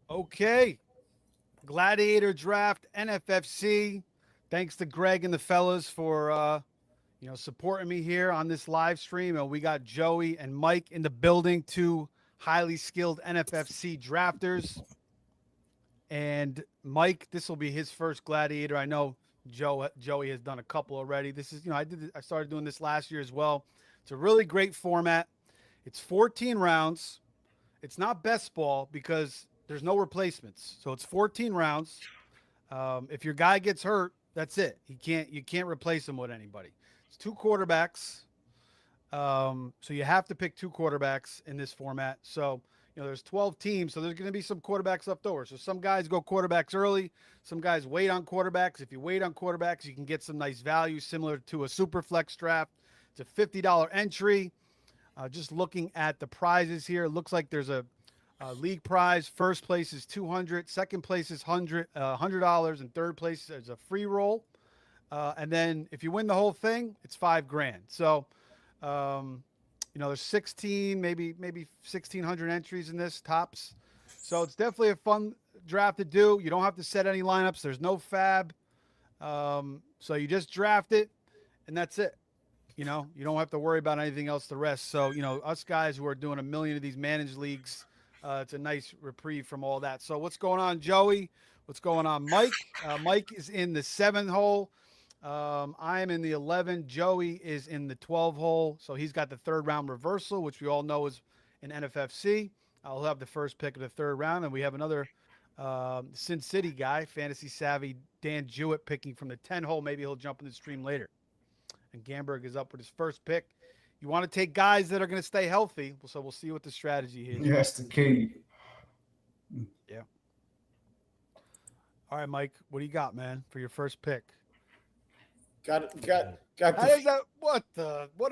Okay. Gladiator draft, NFFC. Thanks to Greg and the fellas for supporting me here on this live stream. And we got Joey and Mike in the building, two highly skilled NFFC drafters. And Mike, this will be his first Gladiator. I know Joey has done a couple already. This is, I started doing this last year as well. It's a really great format. It's 14 rounds. It's not best ball because there's no replacements. So it's 14 rounds. If your guy gets hurt, that's it. You can't replace him with anybody. It's two quarterbacks. So you have to pick two quarterbacks in this format. So, there's 12 teams, so there's going to be some quarterbacks left over. So some guys go quarterbacks early. Some guys wait on quarterbacks. If you wait on quarterbacks, you can get some nice value similar to a super flex draft. It's a $50 entry. Just looking at the prizes here, it looks like there's a league prize. First place is $200. Second place is $100, and third place is a free roll. And then if you win the whole thing, it's $5,000. So, there's 16, maybe 1,600 entries in this tops. So it's definitely a fun draft to do. You don't have to set any lineups. There's no fab. So you just draft it, and that's it. You don't have to worry about anything else the rest. So, us guys who are doing a million of these managed leagues, it's a nice reprieve from all that. So what's going on, Joey? What's going on, Mike? Mike is in the 7 hole. I'm in the 11. Joey is in the 12 hole. So he's got the third round reversal, which we all know is in NFFC. I'll have the first pick of the third round. And we have another Sin City guy, fantasy savvy Dan Jewett, picking from the 10 hole. Maybe he'll jump in the stream later. And Gamberg is up with his first pick. You want to take guys that are going to stay healthy. So we'll see what the strategy is. Yeah, that's the key. Yeah. All right, Mike, what do you got, man, for your first pick? Got What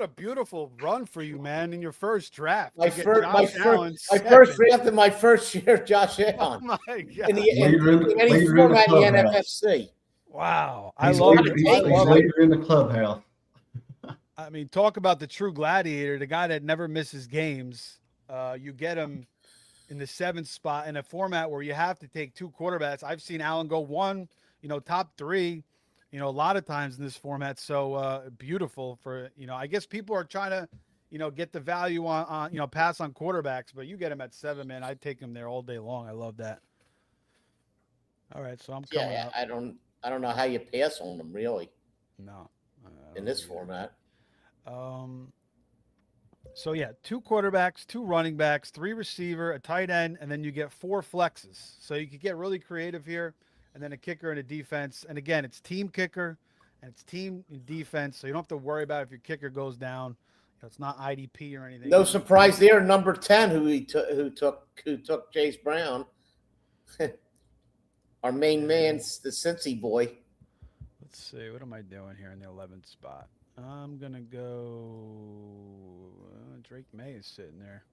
a beautiful run for you, man, in your first draft. my first draft in my first year, Josh Allen. Oh my God. In any format in the NFFC. Wow. He's I love leader in the clubhouse. I mean, talk about the true gladiator, the guy that never misses games. You get him in the 7th spot in a format where you have to take two quarterbacks. I've seen Allen go one, top 3, a lot of times in this format. So beautiful for, I guess people are trying to, get the value on pass on quarterbacks, but you get him at 7, man. I'd take him there all day long. I love that. All right. So I'm coming up. I don't know how you pass on them really. No. In this format. So yeah, 2 quarterbacks, 2 running backs, 3 receiver, a tight end, and then you get 4 flexes. So you could get really creative here, and then a kicker and a defense. And again, it's team kicker and it's team defense, so you don't have to worry about if your kicker goes down. It's not IDP or anything. No surprise there. Number 10, who took Chase Brown, our main man, the Cincy boy. Let's see, what am I doing here in the 11th spot? I'm gonna go. Drake May is sitting there,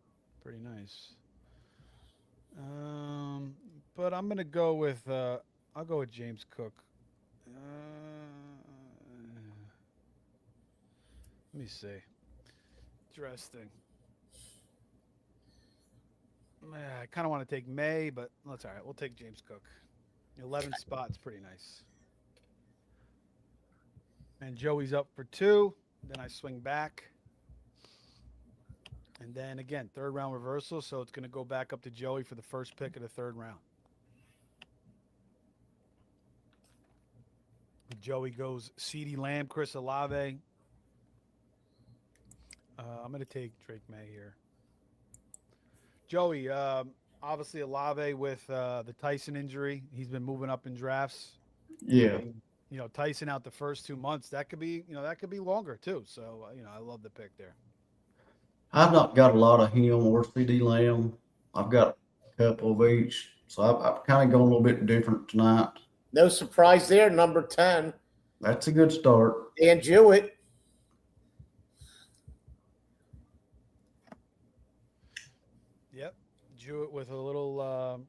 pretty nice. But I'm gonna go with. I'll go with James Cook. Let me see. Interesting. I kind of want to take May, but that's all right. We'll take James Cook. The 11th spot's pretty nice. And Joey's up for 2. Then I swing back. And then again, third round reversal. So it's going to go back up to Joey for the first pick of the third round. Joey goes CeeDee Lamb, Chris Olave. I'm going to take Drake May here. Joey, obviously Olave with the Tyson injury. He's been moving up in drafts. Yeah. Tyson out the first 2 months. That could be longer too. So, I love the pick there. I've not got a lot of him or CeeDee Lamb. I've got a couple of each. So I've kind of gone a little bit different tonight. No surprise there. Number 10. That's a good start. Dan Jewett. Yep. Jewett with a little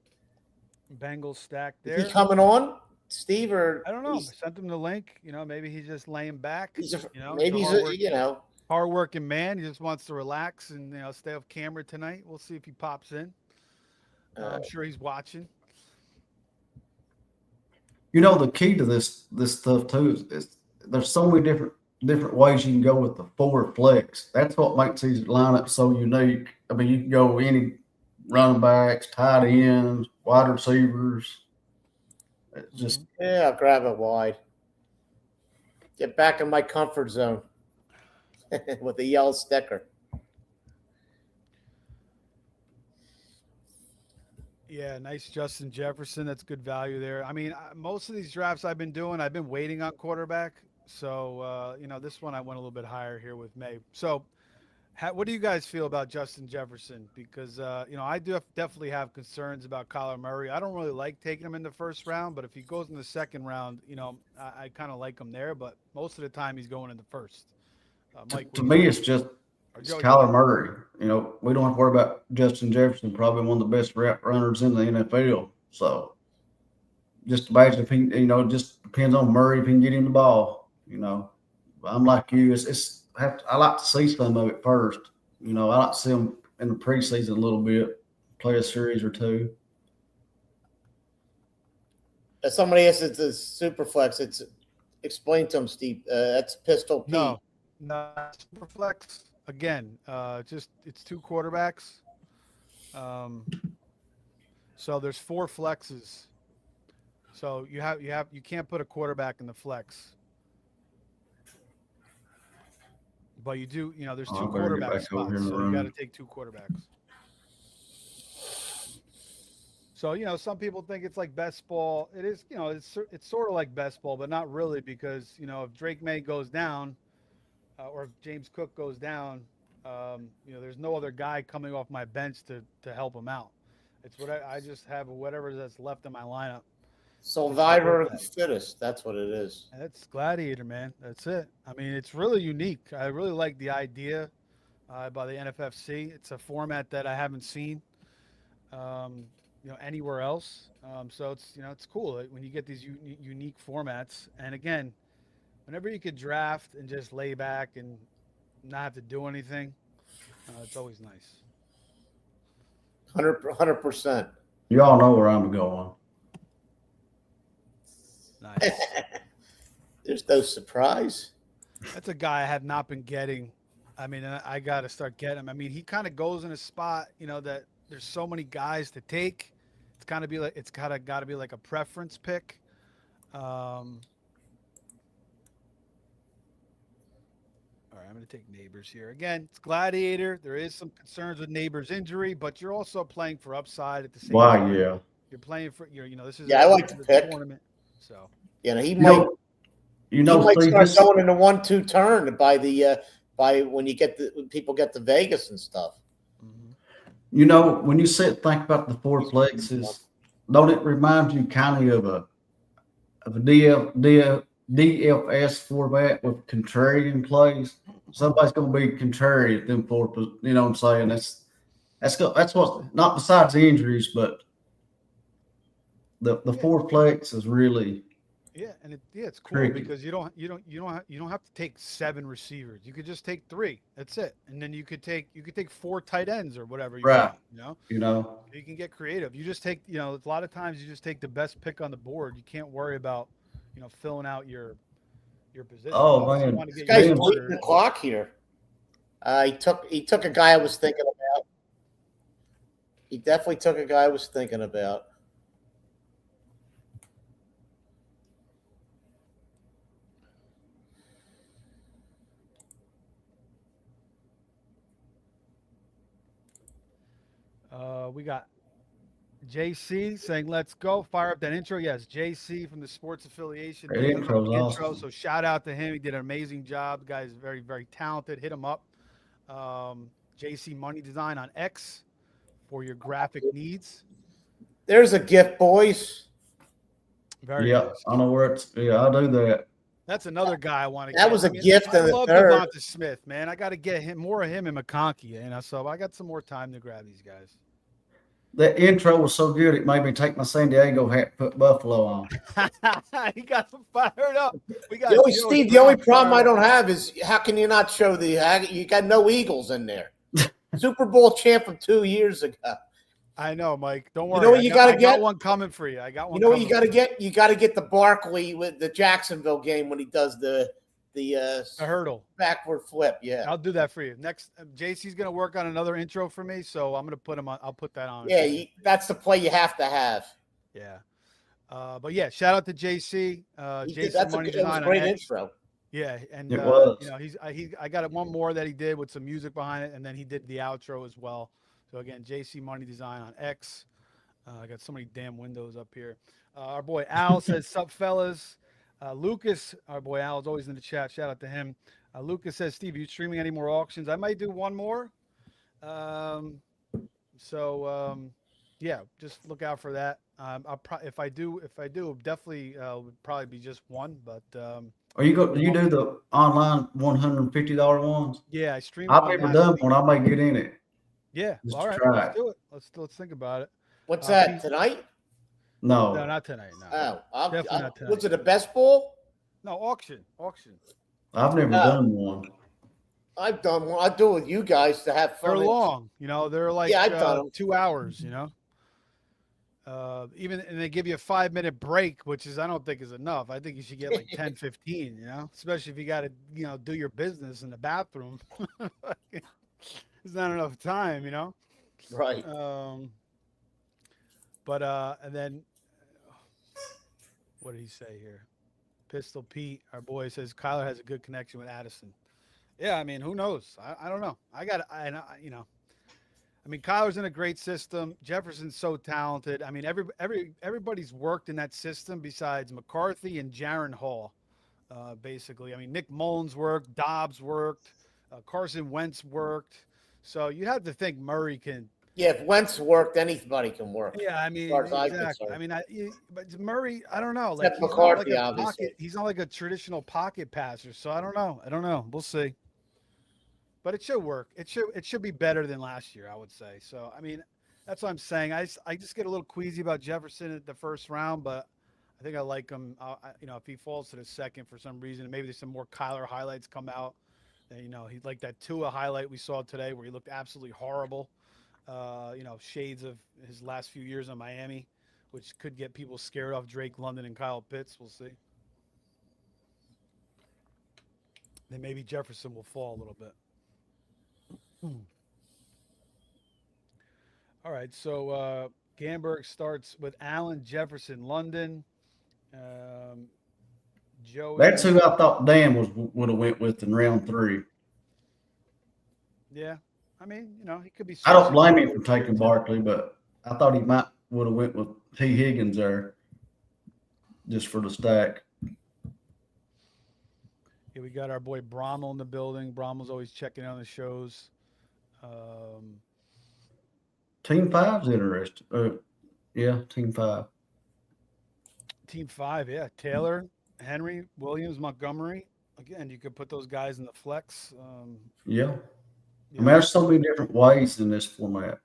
Bengals stack there. Is he coming on, Steve? Or I don't know. I sent him the link. Maybe he's just laying back. Maybe he's hardworking man. He just wants to relax and stay off camera tonight. We'll see if he pops in. I'm sure he's watching. The key to this stuff too is there's so many different ways you can go with the forward flex. That's what makes these lineups so unique. I mean, you can go any running backs, tight ends, wide receivers. It's just Yeah, I'll grab it wide. Get back in my comfort zone with the yellow sticker. Yeah, nice Justin Jefferson. That's good value there. I mean, most of these drafts I've been doing, I've been waiting on quarterback. So, this one I went a little bit higher here with May. So, what do you guys feel about Justin Jefferson? Because, I do definitely have concerns about Kyler Murray. I don't really like taking him in the first round, but if he goes in the second round, I kind of like him there. But most of the time he's going in the first. Mike, to me, it's Joey, Kyler Murray. We don't have to worry about Justin Jefferson, probably one of the best route runners in the NFL. So just imagine if he, just depends on Murray if he can get him the ball. I'm like you. I like to see some of it first. I like to see him in the preseason a little bit, play a series or two. Somebody else, it's a super flex. Explain to him, Steve. That's Pistol Pete. No, super flex. Again, it's two quarterbacks. So there's 4 flexes. So you can't put a quarterback in the flex. But you do, there's 2 quarterback spots, so you got to take 2 quarterbacks. So, some people think it's like best ball. It is, it's sort of like best ball, but not really because, if Drake May goes down or if James Cook goes down, there's no other guy coming off my bench to help him out. It's what I just have whatever that's left in my lineup. Survivor of the fittest. That's what it is. That's Gladiator, man. That's it. I mean, it's really unique. I really like the idea by the NFFC. It's a format that I haven't seen, anywhere else. So it's cool when you get these unique formats. And again, whenever you could draft and just lay back and not have to do anything, it's always nice. 100%. You all know where I'm going. Nice. There's no surprise. That's a guy I have not been getting. I mean, I got to start getting him. I mean, he kind of goes in a spot, that there's so many guys to take. It's kind of got to be like a preference pick. All right, I'm going to take Neighbors here. Again, it's Gladiator. There is some concerns with Neighbors' injury, but you're also playing for upside at the same time. Yeah. You're playing for this is I like the pick. Tournament. So he might Steve, start going into 1-2 turn by when people get to Vegas and stuff. When you think about the 4 flexes, don't it remind you kind of a DFS format with contrarian plays? Somebody's going to be contrary at them 4. You know what I'm saying? That's what, not besides the injuries, but the 4 flex is really and it's cool tricky. because you don't have to take 7 receivers. You could just take 3. That's it, and then you could take 4 tight ends or whatever you want. You can get creative. You just take a lot of times you just take the best pick on the board. You can't worry about filling out your position. Oh man, this guy's bleeding the clock here. He took a guy I was thinking about. He definitely took a guy I was thinking about. We got JC saying, let's go. Fire up that intro. Yes, JC from the sports affiliation. Awesome. So shout out to him. He did an amazing job. The guy is very, very talented. Hit him up. JC Money Design on X for your graphic needs. There's a gift, boys. Very nice. I know where it's. Yeah, I'll do that. That's another guy I want to get. That was a gift. I love Devonta Smith, man. I got to get more of him in McConkey, so I got some more time to grab these guys. That intro was so good, it made me take my San Diego hat and put Buffalo on. He got them fired up. Steve, the only problem I don't have is how can you not show you got no Eagles in there. Super Bowl champ from 2 years ago. I know, Mike. Don't You worry. know what you gotta I got get? one coming for you. I got one. You know what you coming got to for get? You got to get the Barkley with the Jacksonville game when he does the a hurdle. backward flip. Yeah, I'll do that for you. Next, JC's gonna work on another intro for me, so I'm gonna put him on. I'll put that on. yeah. That's the play you have to have. Yeah. But yeah, shout out to JC. JC Money It was Design a on great X. intro. Yeah, and It was. you know, I got one more that he did with some music behind it, and then he did the outro as well. So again, JC Money Design on X. I got so many damn windows up here. Our boy Al says, "Sup, fellas." Lucas, our boy Al is always in the chat. Shout out to him. Lucas says, "Steve, are you streaming any more auctions?" I might do one more. Yeah, just look out for that. If I do, definitely would probably be just one. But Are you go? Do you do the online $150 ones? yeah, I streamed I've one never last done week. one. I may get in it. Yeah, Just all to right, try let's it. do it. Let's think about it. What's that Pete- tonight? No, No, not tonight. No, Oh, not tonight. was it a best ball? No, auction. I've never No. done one. I've done one. I do it with you guys to have fun. They're long, you know. They're like Yeah, I've done 'em. 2 hours, you know. And they give you a 5-minute break, which is I don't think is enough. I think you should get like 10, 15, you know, especially if you got to, you know, do your business in the bathroom. There's not enough time, you know. Right. And then what did he say here? Pistol Pete, our boy, says Kyler has a good connection with Addison. Yeah, I mean, who knows? I don't know. You know, I mean, Kyler's in a great system. Jefferson's so talented. I mean, everybody's worked in that system besides McCarthy and Jaron Hall, basically. I mean, Nick Mullins worked, Dobbs worked, Carson Wentz worked. So you have to think Murray can. Yeah, if Wentz worked, anybody can work. Yeah, I mean, far as I'm exactly. concerned. I mean, but Murray, I don't know. Except he's not McCarthy, like a obviously. he's not like a traditional pocket passer. So I don't know. We'll see. But it should work. It should be better than last year, I would say. So I mean, that's what I'm saying. I just get a little queasy about Jefferson at the first round, but I think I like him. You know, if he falls to the second for some reason, maybe there's some more Kyler highlights come out. And, you know, he's like that Tua highlight we saw today where he looked absolutely horrible. You know, shades of his last few years in Miami, which could get people scared off Drake London and Kyle Pitts. We'll see. Then maybe Jefferson will fall a little bit. All right, so Gamberg starts with Allen, Jefferson, London. Joey. That's who I thought Dan would have went with in round 3. Yeah, I mean, you know, he could be. I don't blame him for taking Barkley, but I thought he would have went with T. Higgins there, just for the stack. Yeah, we got our boy Brommel in the building. Brommel's always checking on the shows. Team 5's interesting. Yeah, Team 5. Team 5, yeah. Taylor, Henry, Williams, Montgomery. Again, you could put those guys in the flex. Yeah. I mean, there's so many different ways in this format.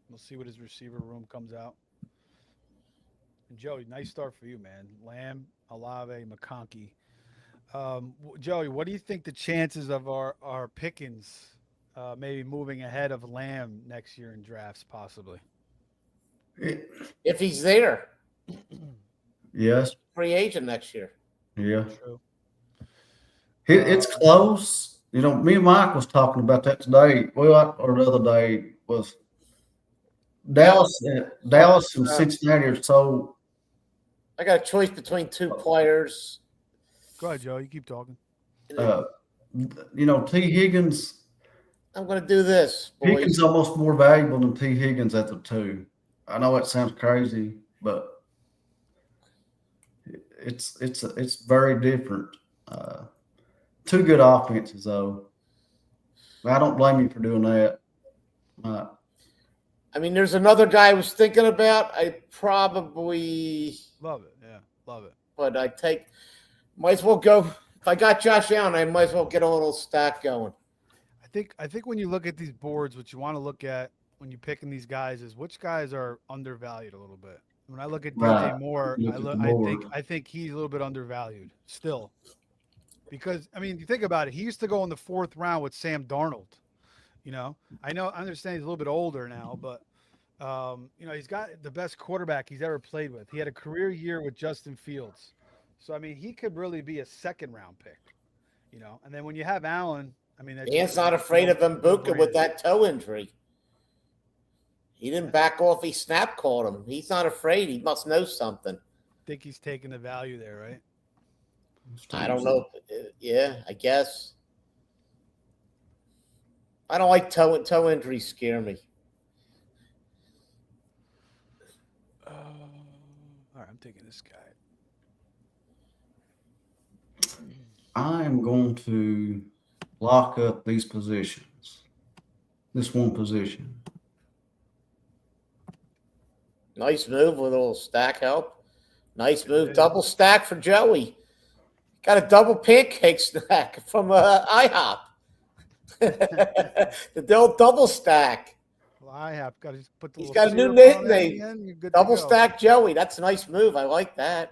We'll see what his receiver room comes out. And Joey, nice start for you, man. Lamb, Olave, McConkey. Joey, what do you think the chances of our Pickens maybe moving ahead of Lamb next year in drafts, possibly? If he's there. Yes. Free agent next year. Yeah. True. It's close. You know, me and Mike was talking about that today. Well, or the other day was Dallas and Cincinnati are so. I got a choice between 2 players. Go ahead, Joe. You keep talking. You know, T. Higgins. I'm going to do this, boys. Higgins almost more valuable than T. Higgins at the 2. I know it sounds crazy, but it's very different. 2 good offenses, though. I don't blame you for doing that. I mean, there's another guy I was thinking about. I probably Love it. Yeah, love it. but might as well go. If I got Josh Allen, I might as well get a little stack going. I think when you look at these boards, what you want to look at when you're picking these guys is which guys are undervalued a little bit. When I look at DJ Moore, I think he's a little bit undervalued still. Because, I mean, you think about it, he used to go in the 4th round with Sam Darnold. You know, I understand he's a little bit older now, but you know, he's got the best quarterback he's ever played with. He had a career year with Justin Fields, so I mean, he could really be a second round pick. You know, and then when you have Allen, I mean, that's Dan's not afraid of Mbuka with that toe injury. He didn't back off. He snap called him. He's not afraid. He must know something. Think he's taking the value there, right? I don't know. Yeah, I guess. I don't like toe injuries. Scare me. All right, I'm taking this guy. I'm going to lock up these positions. This one position. Nice move with a little stack help. Nice move. Double stack for Joey. Got a double pancake snack from IHOP. The old double stack. Well, I have got to put the. He's got a new nickname. Double stack Joey. That's a nice move. I like that.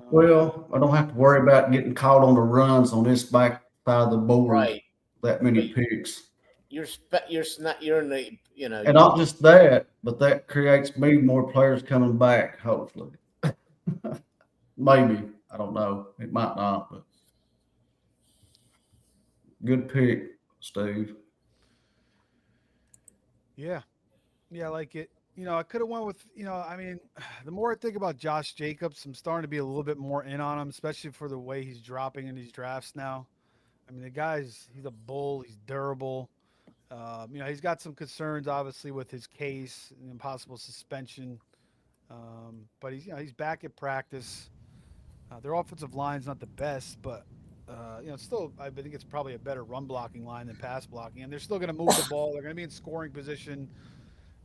Well, I don't have to worry about getting caught on the runs on this back side of the board. Right. That many picks. You're in the, you know. And not just that, but that creates me more players coming back, hopefully. Maybe. I don't know. It might not, but good pick, Steve. Yeah. Yeah, I like it. You know, I could have went with, you know, I mean, the more I think about Josh Jacobs, I'm starting to be a little bit more in on him, especially for the way he's dropping in these drafts now. I mean, he's a bull. He's durable. You know, he's got some concerns, obviously, with his case and impossible suspension. But he's back at practice. Their offensive line's not the best, but you know, still, I think it's probably a better run blocking line than pass blocking. And they're still going to move the ball. They're going to be in scoring position.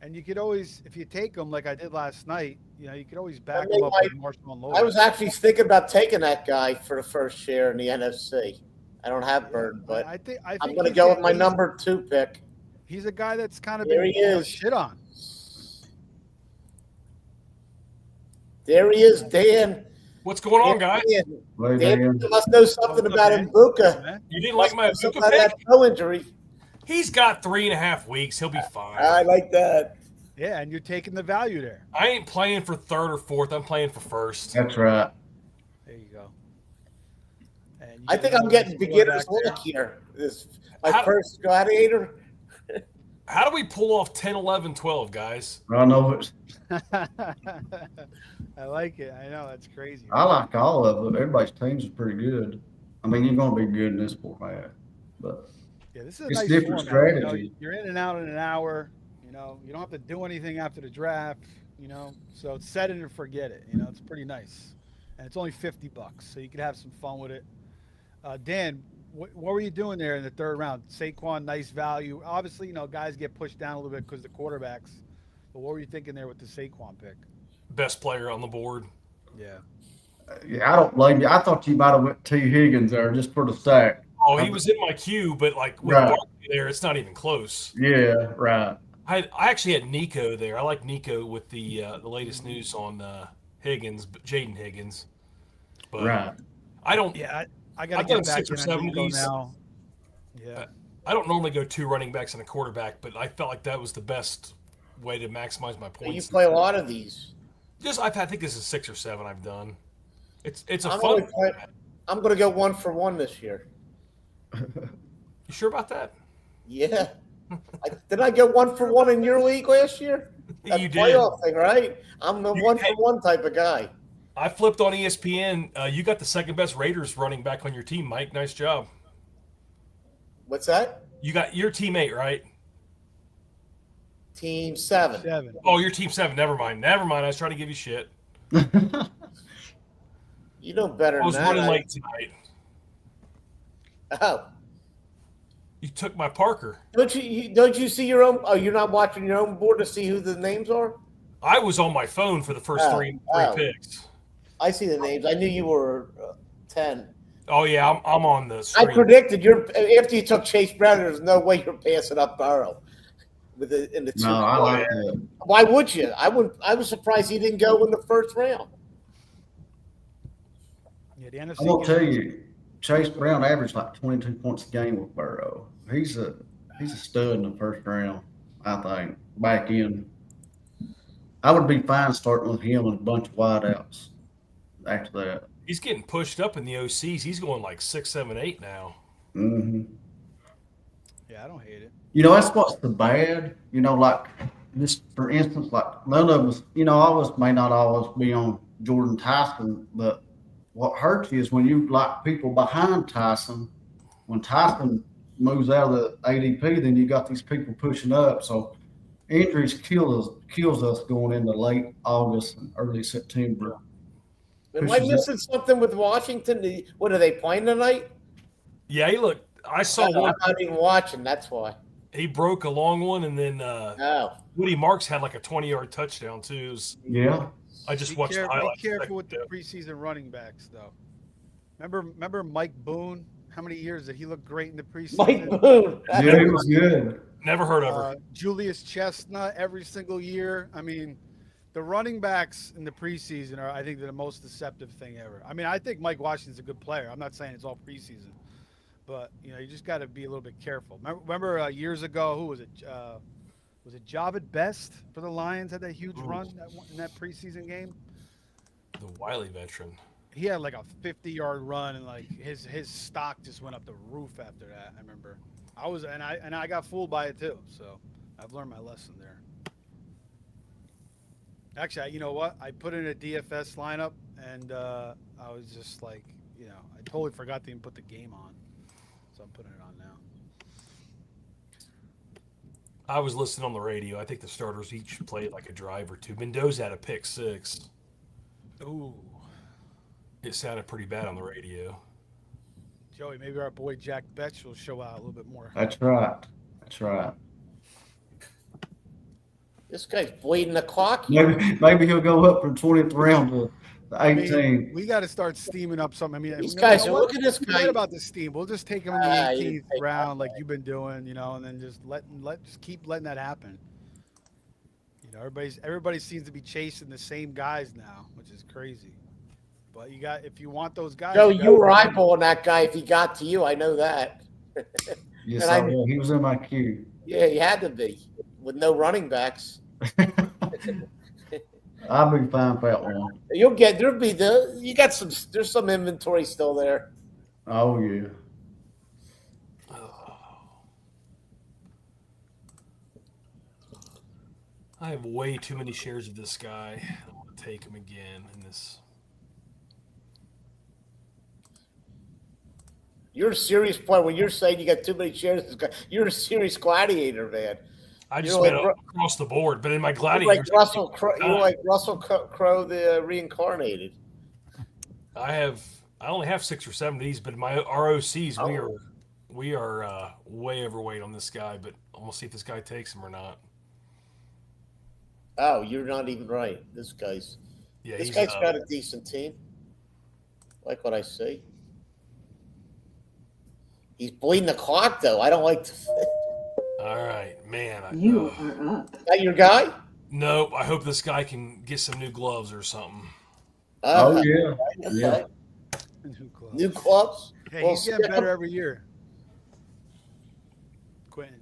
And you could always, if you take them like I did last night, you know, you could always back them up with Marshall and Lowe. I was actually thinking about taking that guy for the first share in the NFC. I don't have Burton, but I think I'm going to go with my number 2 pick. He's a guy that's kind of been shit on. There he is, Dan. What's going on, guys? Dan must know something about Mbuka. You didn't like my Mbuka pick? That toe injury. He's got 3.5 weeks. He'll be fine. I like that. Yeah, and you're taking the value there. I ain't playing for third or fourth. I'm playing for first. That's right. There you go. I think I'm getting beginner's luck here. This my first Gladiator. How do we pull off 10, 11, 12, guys? I know it. I like it. I know. That's crazy. I like all of them. Everybody's teams is pretty good. I mean, you're going to be good in this format. But yeah, this is a it's nice different format. strategy. You know, you're in and out in an hour. You know, you don't have to do anything after the draft. You know, so set it and forget it. You know, it's pretty nice, and it's only $50, so you could have some fun with it. Dan, what were you doing there in the third round? Saquon, nice value. Obviously, you know, guys get pushed down a little bit because the quarterbacks. But what were you thinking there with the Saquon pick? Best player on the board. Yeah. Yeah, I don't blame you. I thought you might have went T. Higgins there just for the sack. Oh, he was in my queue, but like with Barkley there, it's not even close. Yeah, right. I actually had Nico there. I like Nico with the latest news on Higgins, Jaden Higgins. But right. I don't. Yeah, I got to get back 6 or 7 of these now. Yeah. I don't normally go 2 running backs and a quarterback, but I felt like that was the best way to maximize my points. You play a lot of these. I think this is 6 or 7 I've done. It's a I'm fun. I'm going to go 1 for 1 this year. You sure about that? Yeah. Did I go 1 for 1 in your league last year? That you did. Playoff thing, right? I'm the 1 for 1 type of guy. I flipped on ESPN. You got the second best Raiders running back on your team, Mike. Nice job. What's that? You got your teammate, right? Team 7. Oh, you're team 7. Never mind. I was trying to give you shit. You know better than that. I was running late tonight. Oh. You took my Parker. Don't you see your own? Oh, you're not watching your own board to see who the names are? I was on my phone for the first three picks. I see the names. I knew you were 10. Oh yeah, I'm on the screen. I predicted after you took Chase Brown. There's no way you're passing up Burrow in the 2. No, I like that. Why would you? I was surprised he didn't go in the first round. Yeah, the NFC. I'm gonna tell you, Chase Brown averaged like 22 points a game with Burrow. He's a stud in the first round. I think back in. I would be fine starting with him and a bunch of wideouts after that. He's getting pushed up in the OCs. He's going like 6, 7, 8 now. Hmm. Yeah, I don't hate it. That's what's the bad. Like just for instance, like none of us. All of us may not always be on Jordan Tyson, but what hurts you is when you like people behind Tyson. When Tyson moves out of the ADP, then you got these people pushing up. So injuries kills us going into late August and early September. Am I missing something with Washington? What are they playing tonight? Yeah, he looked. I saw I'm one. not even watching. That's why. He broke a long one, and then Oh, Woody Marks had like a 20-yard touchdown too. Yeah. I just Be, watched the highlights. be careful with the preseason running backs, though. Remember Mike Boone? How many years did he look great in the preseason? Mike Boone. Yeah, he was good. Never heard of her. Julius Chestnut every single year. I mean, the running backs in the preseason are, I think, the most deceptive thing ever. I mean, I think Mike Washington's a good player. I'm not saying it's all preseason, but you just got to be a little bit careful. Remember years ago, who was it? Was it Javid Best for the Lions had that huge run in that preseason game? The Wiley veteran. He had like a 50-yard run, and like his stock just went up the roof after that. I remember. I got fooled by it too. So I've learned my lesson there. Actually, you know what? I put in a DFS lineup, and I was just like, I totally forgot to even put the game on. So I'm putting it on now. I was listening on the radio. I think the starters each played like a drive or two. Mendoza had a pick 6. Ooh. It sounded pretty bad on the radio. Joey, maybe our boy Jack Betch will show out a little bit more. That's right. That's right. This guy's bleeding the clock. Maybe he'll go up from 20th round to the 18. I mean, we got to start steaming up something. I mean, These guys, look at this guy. Forget about the steam. We'll just take him in the 18th round, like you've been doing, and then just just keep letting that happen. Everybody seems to be chasing the same guys now, which is crazy. But if you want those guys. Joe, you were eyeballing that guy if he got to you. I know that. Yes, I will. He was in my queue. Yeah, he had to be with no running backs. I'll be fine for that one. There's some inventory still there. Oh yeah. I have way too many shares of this guy. I want to take him again in this. You're a serious player. When you're saying you got too many shares of this guy, you're a serious gladiator, man. I just meant across the board, but in my gladiator, you're like Russell Crowe, the reincarnated. I only have 6 or 7 of these, but in my ROCs, we are way overweight on this guy. But I'm gonna see if this guy takes him or not. Oh, you're not even right. This guy's got a decent team. Like what I see. He's bleeding the clock, though. I don't like to. All right, man. You are up. Is that your guy? No, I hope this guy can get some new gloves or something. Oh yeah, yeah. New clubs. Hey, he's getting better every year. Quentin.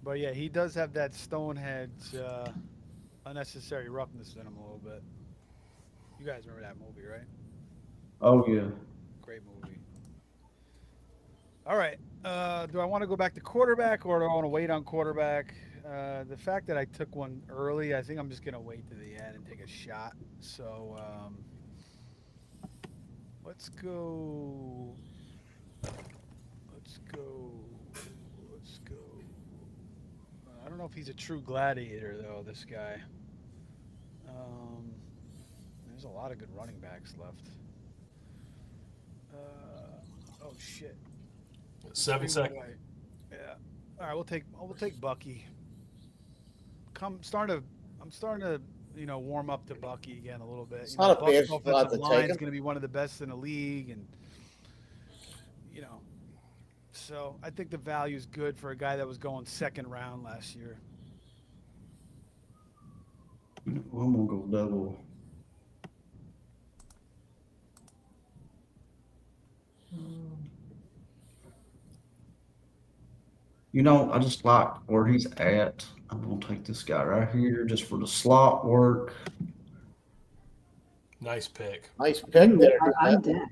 But yeah, he does have that Stonehead's unnecessary roughness in him a little bit. You guys remember that movie, right? Oh yeah. Great movie. All right. Do I want to go back to quarterback or do I want to wait on quarterback? The fact that I took one early, I think I'm just going to wait to the end and take a shot. So let's go. I don't know if he's a true gladiator, though, this guy. There's a lot of good running backs left. Oh, shit. 7 seconds. Yeah. All right, we'll take Bucky. I'm starting to warm up to Bucky again a little bit. It's not a bad spot to offensive line take is him. going to be one of the best in the league, and so I think the value is good for a guy that was going second round last year. I'm gonna go double. I just like where he's at. I'm gonna take this guy right here just for the slot work. Nice pick. Nice pick Ooh, there. I like that.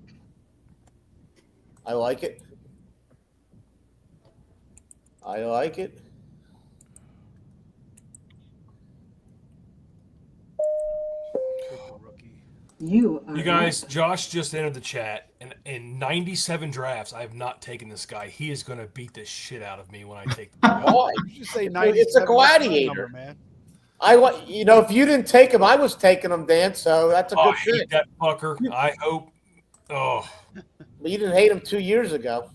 I like it. I like it. Take the rookie. You are You guys, Josh just entered the chat, and in 97 drafts, I have not taken this guy. He is going to beat the shit out of me when I take the guy. Boy, You just say It's 97. a That's not gladiator. number, man. If you didn't take him, I was taking him, Dan. So that's a Oh, good I hate pick. that fucker. I hope. Oh, But you didn't hate him 2 years ago.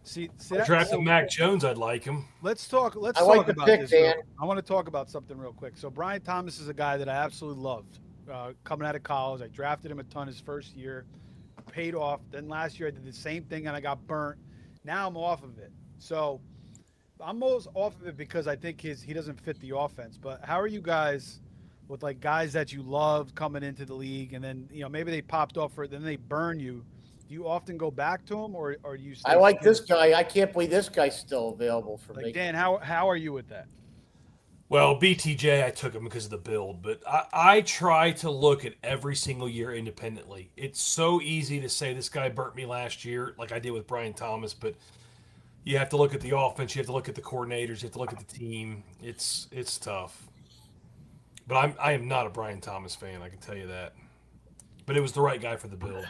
See I that, drafted so Mac Jones. I'd like him. let's talk. Let's I like talk the about pick, this. Dan. I want to talk about something real quick. So Brian Thomas is a guy that I absolutely loved. Coming out of college, I drafted him a ton his first year, paid off. Then last year I did the same thing and I got burnt. Now I'm off of it. So I'm most off of it because I think he doesn't fit the offense. But how are you guys with like guys that you loved coming into the league and then maybe they popped off for it, then they burn you? Do you often go back to them or do you stay I like skinny? this guy. I can't believe this guy's still available for Like me. Dan, how are you with that? Well, BTJ, I took him because of the build, but I try to look at every single year independently. It's so easy to say this guy burnt me last year, like I did with Brian Thomas, but you have to look at the offense, you have to look at the coordinators, you have to look at the team. It's tough. But I am not a Brian Thomas fan, I can tell you that. But it was the right guy for the build.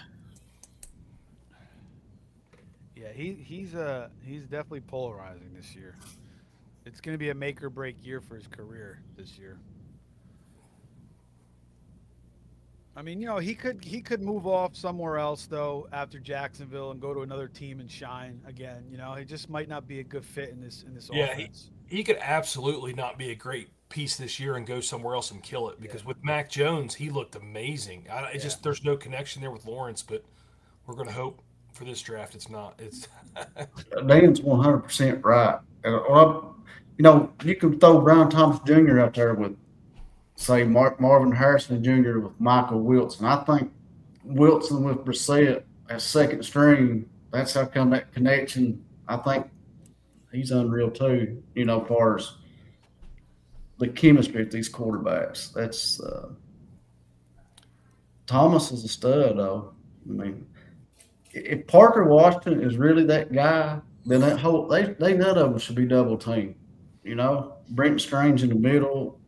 Yeah, he's definitely polarizing this year. It's going to be a make or break year for his career this year. I mean, he could move off somewhere else though after Jacksonville and go to another team and shine again. He just might not be a good fit in this Yeah, offense. he could absolutely not be a great piece this year and go somewhere else and kill it because with Mac Jones, he looked amazing. Just there's no connection there with Lawrence, but we're going to hope for this draft it's not. It's Dan's 100% right. You could throw Brian Thomas Jr. out there with, say, Marvin Harrison Jr. with Michael Wilson. I think Wilson with Brissett as second string, that's how come that connection. I think he's unreal too, as far as the chemistry of these quarterbacks. That's Thomas is a stud, though. I mean, if Parker Washington is really that guy, then that whole they none of them should be double teamed. Brent Strange in the middle,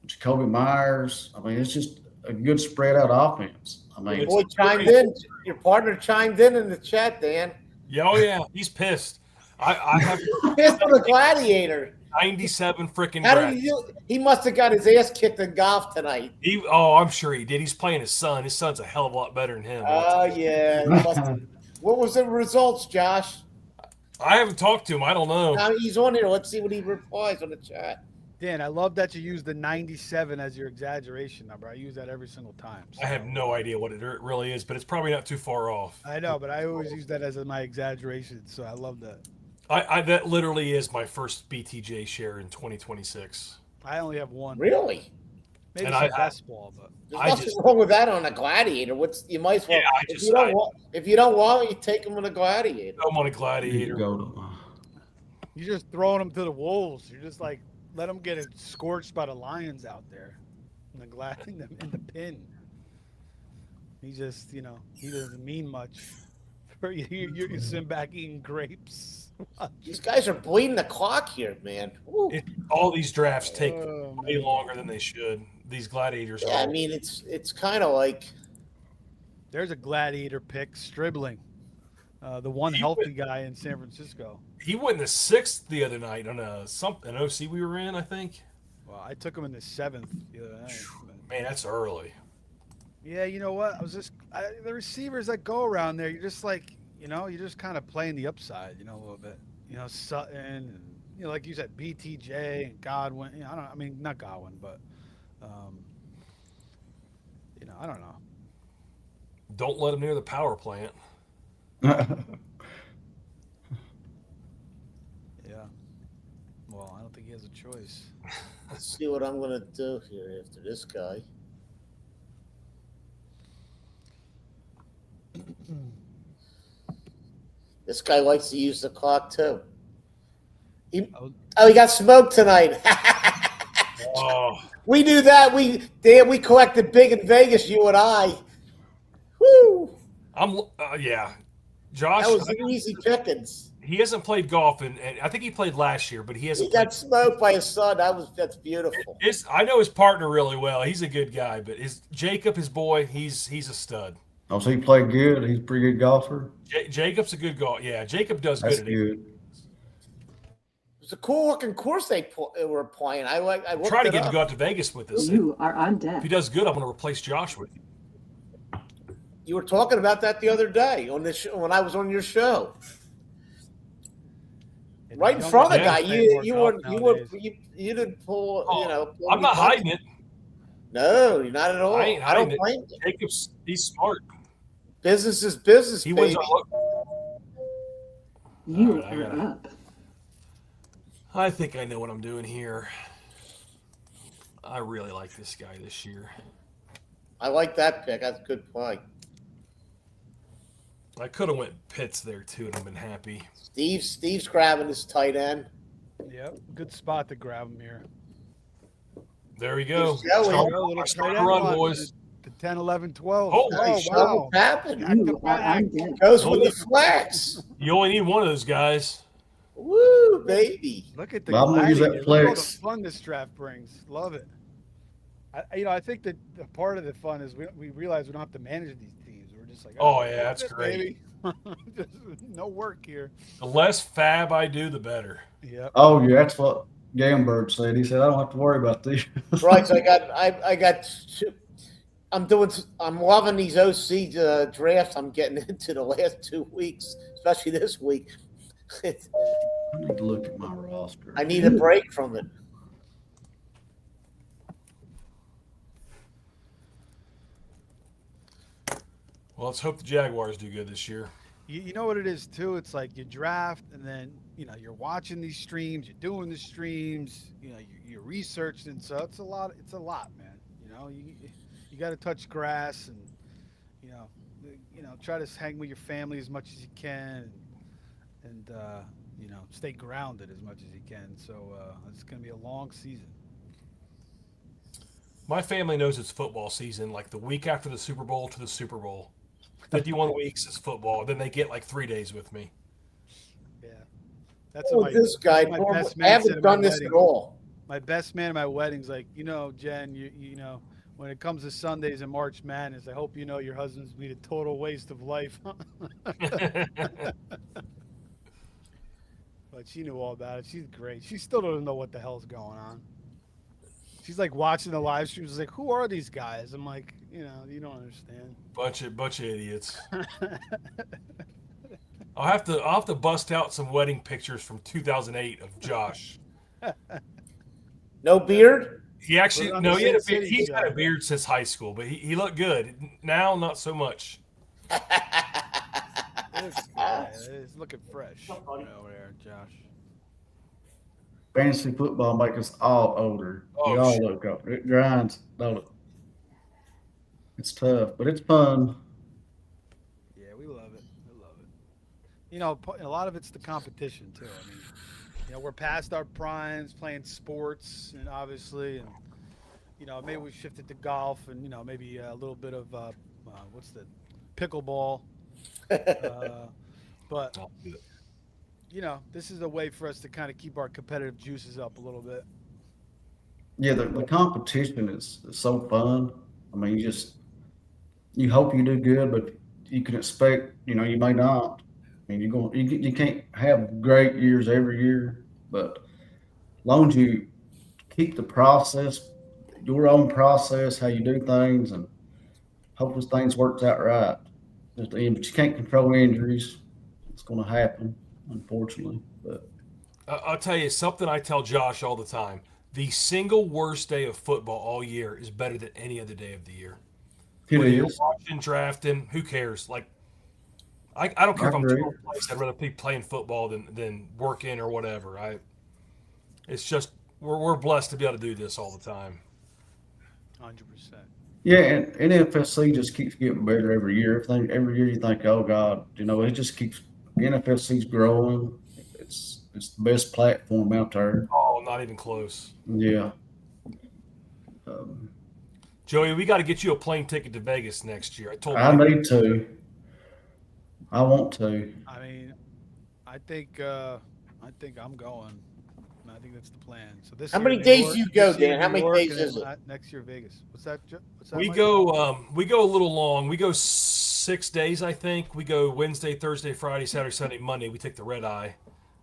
Jacoby Myers. I mean, it's just a good spread out offense. I mean, Your boy chimed in. Your partner chimed in the chat, Dan. yeah, he's pissed. I have Pissed for the Gladiator. 97 freaking How drafts. did he do? He must have got his ass kicked in golf tonight. I'm sure he did. He's playing his son. His son's a hell of a lot better than him. Oh yeah. What was the results, Josh? I haven't talked to him. I don't know. Now he's on here. Let's see what he replies on the chat. Dan, I love that you use the 97 as your exaggeration number. I use that every single time. I have no idea what it really is, but it's probably not too far off. I know, but I always use that as my exaggeration, so I love that. That literally is my first BTJ share in 2026. I only have one. Really? Maybe And some I- best ball, but There's nothing wrong with that on a Gladiator. You might as well. Yeah, if you don't want, you take him on a Gladiator. I'm on a you Gladiator. go to you're just throwing them to the wolves. You're just like let them get it scorched by the lions out there, in the pin. He just, he doesn't mean much. You're sitting back eating grapes. These guys are bleeding the clock here, man. Woo. All these drafts take Oh, way man. longer than they should. These Gladiators Yeah, I are. mean it's kind of like There's a gladiator pick, Stribling, the one He healthy guy in San Francisco. He went in the 6th the other night on an OC we were in, I think. Well, I took him in the 7th the other night. but- Man, that's early. Yeah, you know what? The receivers that go around there, you're just like, you're just kind of playing the upside, a little bit. Sutton and like you said, BTJ and Godwin. Not Godwin, but I don't know. Don't let him near the power plant. Yeah. Well, I don't think he has a choice. let's see what I'm gonna do here after this guy. This guy likes to use the clock too. He Oh. got smoked tonight. Oh, We knew that. We collected big in Vegas, you and I. Woo! yeah. Josh, That was an easy pickings. he hasn't played golf, and I think he played last year, but he hasn't. He got smoked by his son. That's beautiful. I know his partner really well. He's a good guy, but Jacob, his boy, he's a stud. Oh, so he played good. He's a pretty good golfer. Jacob's a good golfer. Yeah, Jacob does That's good at it. good. It was a cool looking course they were playing. I Try to get him to go out to Vegas with us. You are on deck. If he does good, I'm going to replace Josh with you. You were talking about that the other day on this when I was on your show. Right in front of the guy, you didn't pull. Oh, I'm not hiding it. No, you're not at all. I ain't I don't hiding blame it. you. Jacob's he's smart. Business is business. He baby. wins on. You All right, are up. I think I know what I'm doing here. I really like this guy this year. I like that pick. That's a good play. I could have went Pitts there too, and I've been happy. Steve's grabbing his tight end. Yep, good spot to grab him here. There we go. Joey. Start- Little tight start end run, one boys. to 10, 11, 12. Oh, Nice wow. shovel tapping. You are on deck. Goes with the flex. You only need one of those guys. Woo, baby. Look at the Well, I'm gonna use that Gladiator. Look at all the flex. fun this draft brings. Love it. I think that the part of the fun is we realize we don't have to manage these teams. We're just like, Oh, yeah, that's great. baby. Just no work here. The less fab I do, the better. Yep. Oh, yeah, that's what Gamberg said. He said, I don't have to worry about these. Right. So I got. I'm loving these OC drafts. I'm getting into the last 2 weeks, especially this week. I need to look at my roster. I need a break from it. Well, let's hope the Jaguars do good this year. You know what it is too? It's like you draft and then you're watching these streams, you're doing the streams, you're researching. So it's a lot, man. You got to touch grass and try to hang with your family as much as you can and stay grounded as much as you can. So it's going to be a long season. My family knows it's football season, like the week after the Super Bowl to the Super Bowl. 51 weeks is football. Then they get like 3 days with me. Yeah. That's Oh, what this guy. my I best man said haven't at done my this wedding. at all. My best man at my wedding's like, Jen, when it comes to Sundays and March Madness, I hope you know your husband's been a total waste of life. But she knew all about it. She's great. She still doesn't know what the hell's going on. She's like watching the live stream. She's like, who are these guys? I'm like, you don't understand. Bunch of idiots. I'll have to bust out some wedding pictures from 2008 of Josh. No beard. He actually Put it on no, the he had a Sin beard. City He's show. had a beard since high school, but he looked good. Now, not so much. It's looking fresh over there, Josh. Fantasy football make us all older. Oh, We all shit. look up. It grinds, don't it? It's tough, but it's fun. Yeah, we love it. We love it. A lot of it's the competition too. I mean, we're past our primes playing sports, and obviously, and maybe we shifted to golf, and maybe a little bit of what's the pickleball. But this is a way for us to kind of keep our competitive juices up a little bit. Yeah, the competition is so fun. I mean, you hope you do good, but you can expect, you may not. I mean, you can't have great years every year, but as long as you keep the process, your own process, how you do things, and hopefully things works out right. But you can't control injuries. It's going to happen, unfortunately. But I'll tell you something I tell Josh all the time. The single worst day of football all year is better than any other day of the year. it Whether you're is. watching, drafting, who cares? Like, I don't care if I'm agree. 12 place. I'd rather be playing football than working or whatever. It's just we're blessed to be able to do this all the time. 100%. Yeah, and NFFC just keeps getting better every year. Every year you think, oh God, it just keeps NFFC's growing. It's the best platform out there. Oh, not even close. Yeah. Joey, we got to get you a plane ticket to Vegas next year. I told I Mike. need to. I want to. I mean, I think I'm going. And I think that's the plan. So this How year many New days York- do you go, this year Dan? How New many York, days and then is it? Next year Vegas. What's that? What's that? We Mike? go a little long. We go 6 days, I think. We go Wednesday, Thursday, Friday, Saturday, Sunday, Monday. We take the red eye,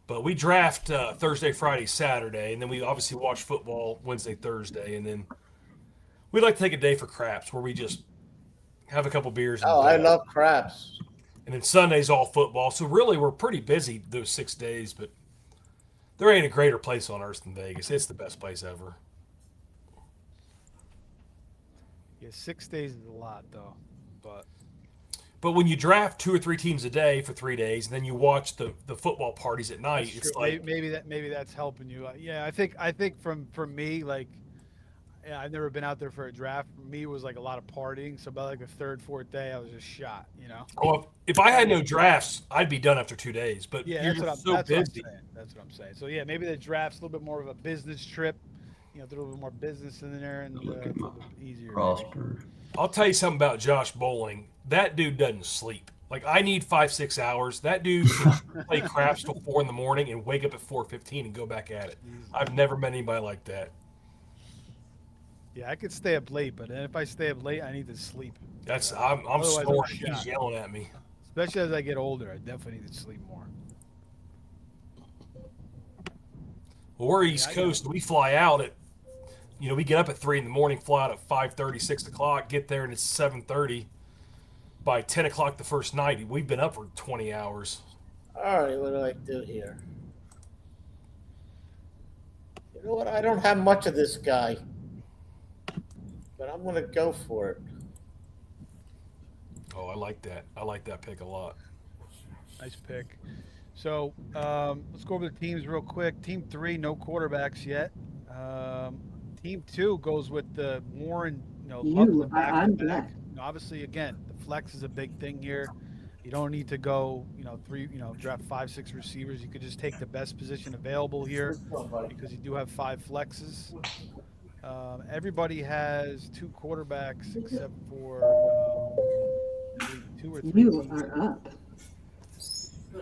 but we draft Thursday, Friday, Saturday, and then we obviously watch football Wednesday, Thursday, and then we like to take a day for craps where we just have a couple beers. Oh, I love craps. And then Sunday's all football. So really, we're pretty busy those 6 days, but there ain't a greater place on earth than Vegas. It's the best place ever. Yeah, 6 days is a lot though, But when you draft 2 or 3 teams a day for 3 days, and then you watch the football parties at night, that's it's true. like maybe that's helping you. Yeah, I think for me, like, yeah, I've never been out there for a draft. For me, it was like a lot of partying. So about like the third, fourth day, I was just shot. You know. oh, if I had no drafts, I'd be done after 2 days. But Yeah, you're that's so what I'm busy. saying. That's what I'm saying. So yeah, maybe the draft's a little bit more of a business trip. You know, a little bit more business in there and Look at it's a my little bit easier. Prosper. I'll tell you something about Josh Bowling. That dude doesn't sleep. Like I need 5-6 hours. That dude can play craps till 4 in the morning and wake up at 4:15 and go back at it. I've never met anybody like that. Yeah, I could stay up late, but then if I stay up late, I need to sleep. That's You know? I'm Otherwise, I'm snoring. He's shot. yelling at me. Especially as I get older, I definitely need to sleep more. Well, we're East I Coast. We fly out at, we get up at 3 in the morning, fly out at 5:30, 6 o'clock, get there and it's 7:30. By 10 o'clock the first night, we've been up for 20 hours. All right, what do I do here? You know what? I don't have much of this guy, but I'm going to go for it. Oh, I like that. I like that pick a lot. Nice pick. So let's go over the teams real quick. Team 3, no quarterbacks yet. Team 2 goes with the Warren, Love I'm back. back. Obviously, again, the flex is a big thing here. You don't need to go, draft 5-6 receivers. You could just take the best position available here because you do have 5 flexes. Everybody has 2 quarterbacks except for 2 or 3 You teams. are up. All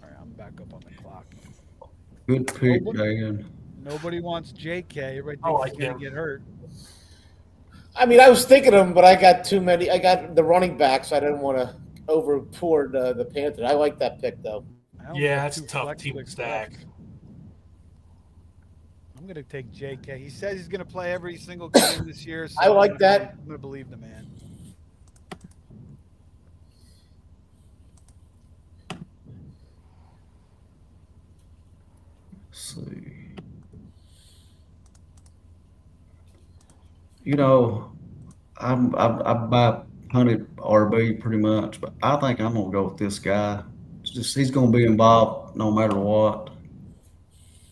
right, I'm back up on the clock. Good pick, Dan. Nobody wants JK. Everybody I thinks like he's going him. to get hurt. I mean, I was thinking of him, but I got too many. I got the running backs. I didn't want to overpour the Panthers. I like that pick, though. I only Yeah, have that's a 2 tough flex team to picks stack. left. I'm going to take JK. He says he's going to play every single game this year. So I like that. I'm going to believe the man. Let's see. I buy punted RB pretty much, but I think I'm gonna go with this guy. It's just he's gonna be involved no matter what.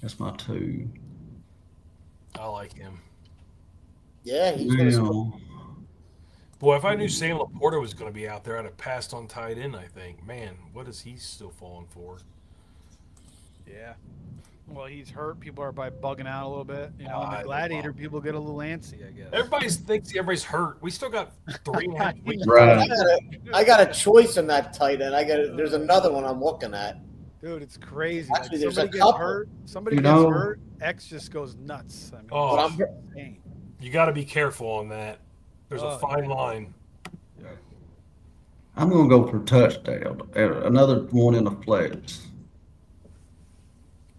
That's my 2. I like him. Yeah, he's going to score. Now, Boy, if I knew Sam Laporta was going to be out there, I'd have passed on tight end, I think. Man, what is he still falling for? Yeah. Well, he's hurt. People are probably bugging out a little bit. In I the Gladiator, people get a little antsy, I guess. Everybody thinks everybody's hurt. We still got 3.5 weeks. right. I got a choice in that tight end. There's another one I'm looking at. Dude, it's crazy. Actually, there's somebody a gets couple. hurt. Somebody You gets know- hurt. X just goes nuts. I mean, Oh, But I'm, it's insane. You got to be careful on that. There's a Oh, fine yeah. line. I'm gonna go for touchdown. Another one in the flex.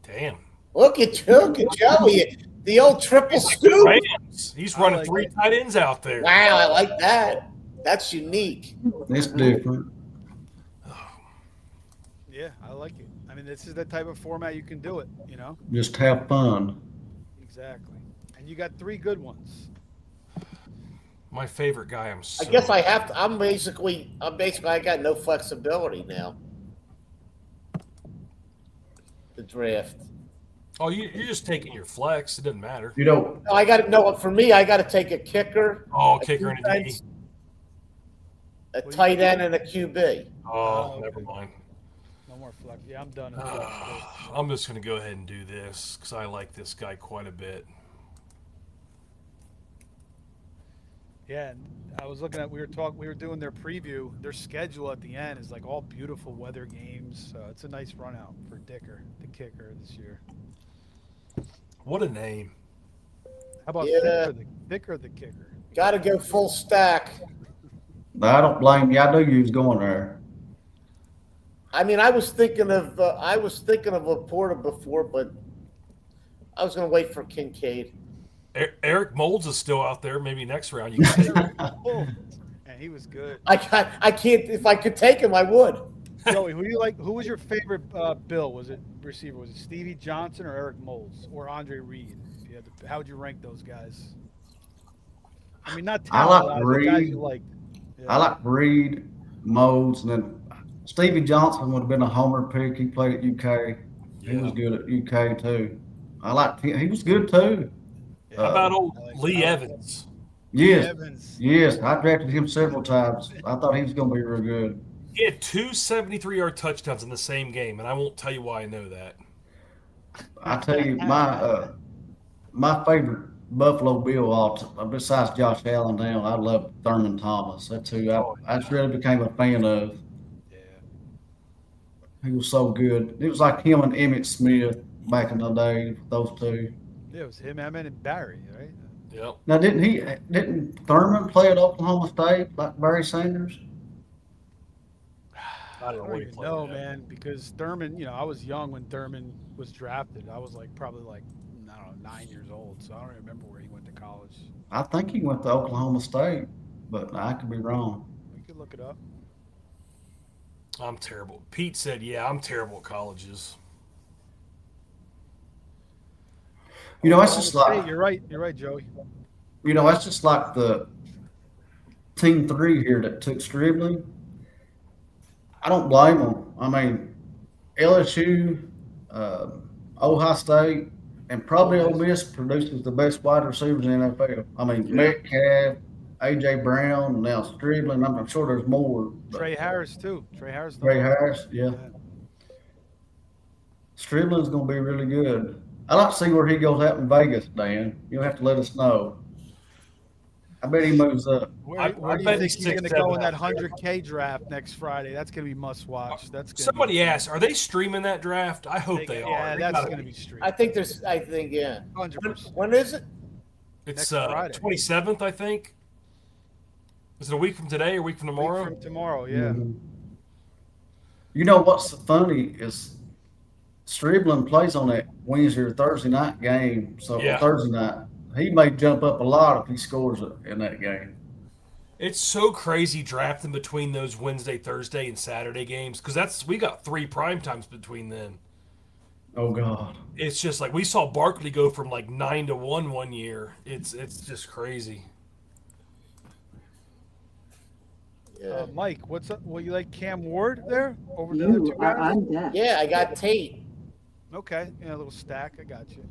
Damn. look at Joey, the old triple scoop. Rams. He's I running like 3 it. tight ends out there. Wow, I like that. That's unique. It's different. Yeah, I like it. I mean, this is the type of format you can do it, Just have fun. Exactly. And you got 3 good ones. My favorite guy. I guess I have to. I'm basically. I got no flexibility now. The draft. Oh, you're just taking your flex. It doesn't matter. You know, No, I got to know. For me, I got to take a kicker, Oh, a kicker and a defense, D. a tight end, and a QB. Oh, never mind. No more flex. Yeah, I'm done. I'm just going to go ahead and do this because I like this guy quite a bit. Yeah, and I was looking at. We were doing their preview. Their schedule at the end is like all beautiful weather games. So it's a nice run out for Dicker, the kicker this year. What a name. How about Yeah. Thicker the kicker? Got to go full stack. I don't blame you. I knew you was going there. I mean, I was thinking of Laporta before, but I was going to wait for Kincaid. Eric Moulds is still out there. Maybe next round you can take him. Oh, and he was good. I can't. If I could take him, I would. Joey, who do you like? Who was your favorite Bill? Was it receiver? Was it Stevie Johnson or Eric Moulds or Andre Reed? If you had to, how would you rank those guys? I mean, not I like talent, the guys Reed. you like. Yeah. I like Reed, Modes, and then Stevie Johnson would have been a homer pick. He played at UK. He was good at UK too. I liked him. He was good too. How about old I like Lee that. Evans? Yes, Evans. yes. I drafted him several times. I thought he was going to be real good. He had two 73-yard touchdowns in the same game, and I won't tell you why I know that. I tell you, my favorite Buffalo Bill, besides Josh Allen now, I love Thurman Thomas. That's who I just really became a fan of. Yeah. He was so good. It was like him and Emmitt Smith back in the day, those two. Yeah, it was him, Emmett, and Barry, right? Yep. Now, didn't Thurman play at Oklahoma State like Barry Sanders? I don't know what he even played know, at. man, because Thurman, I was young when Thurman was drafted. I was probably I don't know, 9 years old, so I don't remember where he went to college. I think he went to Oklahoma State, but I could be wrong. We could look it up. I'm terrible. Pete said, "Yeah, I'm terrible at colleges." It's just like You're right, Joey. that's just like the team 3 here that took Stribling. I don't blame them. I mean, LSU, Ohio State, and probably Ole Miss produces the best wide receivers in the NFL. I mean, Metcalf, A.J. Brown, now Stribling. I'm sure there's more. Trey Harris, too. Trey Harris. Yeah. Stribling's going to be really good. I'd like to see where he goes out in Vegas, Dan. You'll have to let us know. I bet he moves up. Where do you bet think he's he's going to 6'7" go in that out there. 100K draft next Friday? That's going to be must watch. Somebody asked, "Are they streaming that draft?" I hope they are. Yeah, They that's gotta going to be. be streamed. I think yeah. 100%. When is it? It's next Friday. 27th, I think. Is it a week from today or a week from tomorrow? From tomorrow, yeah. Mhm. You know what's funny is Stribling plays on that Wednesday or Thursday night game. So Yeah. Thursday night, he may jump up a lot if he scores in that game. It's so crazy drafting between those Wednesday, Thursday, and Saturday games because we got 3 prime times between then. Oh God. It's just like we saw Barkley go from 9 to 1 year. It's just crazy. Yeah. Mike, what's up? Well, you like Cam Ward there over the other two guys? I'm dead. Yeah, I got Tate. Okay, a little stack. I got you.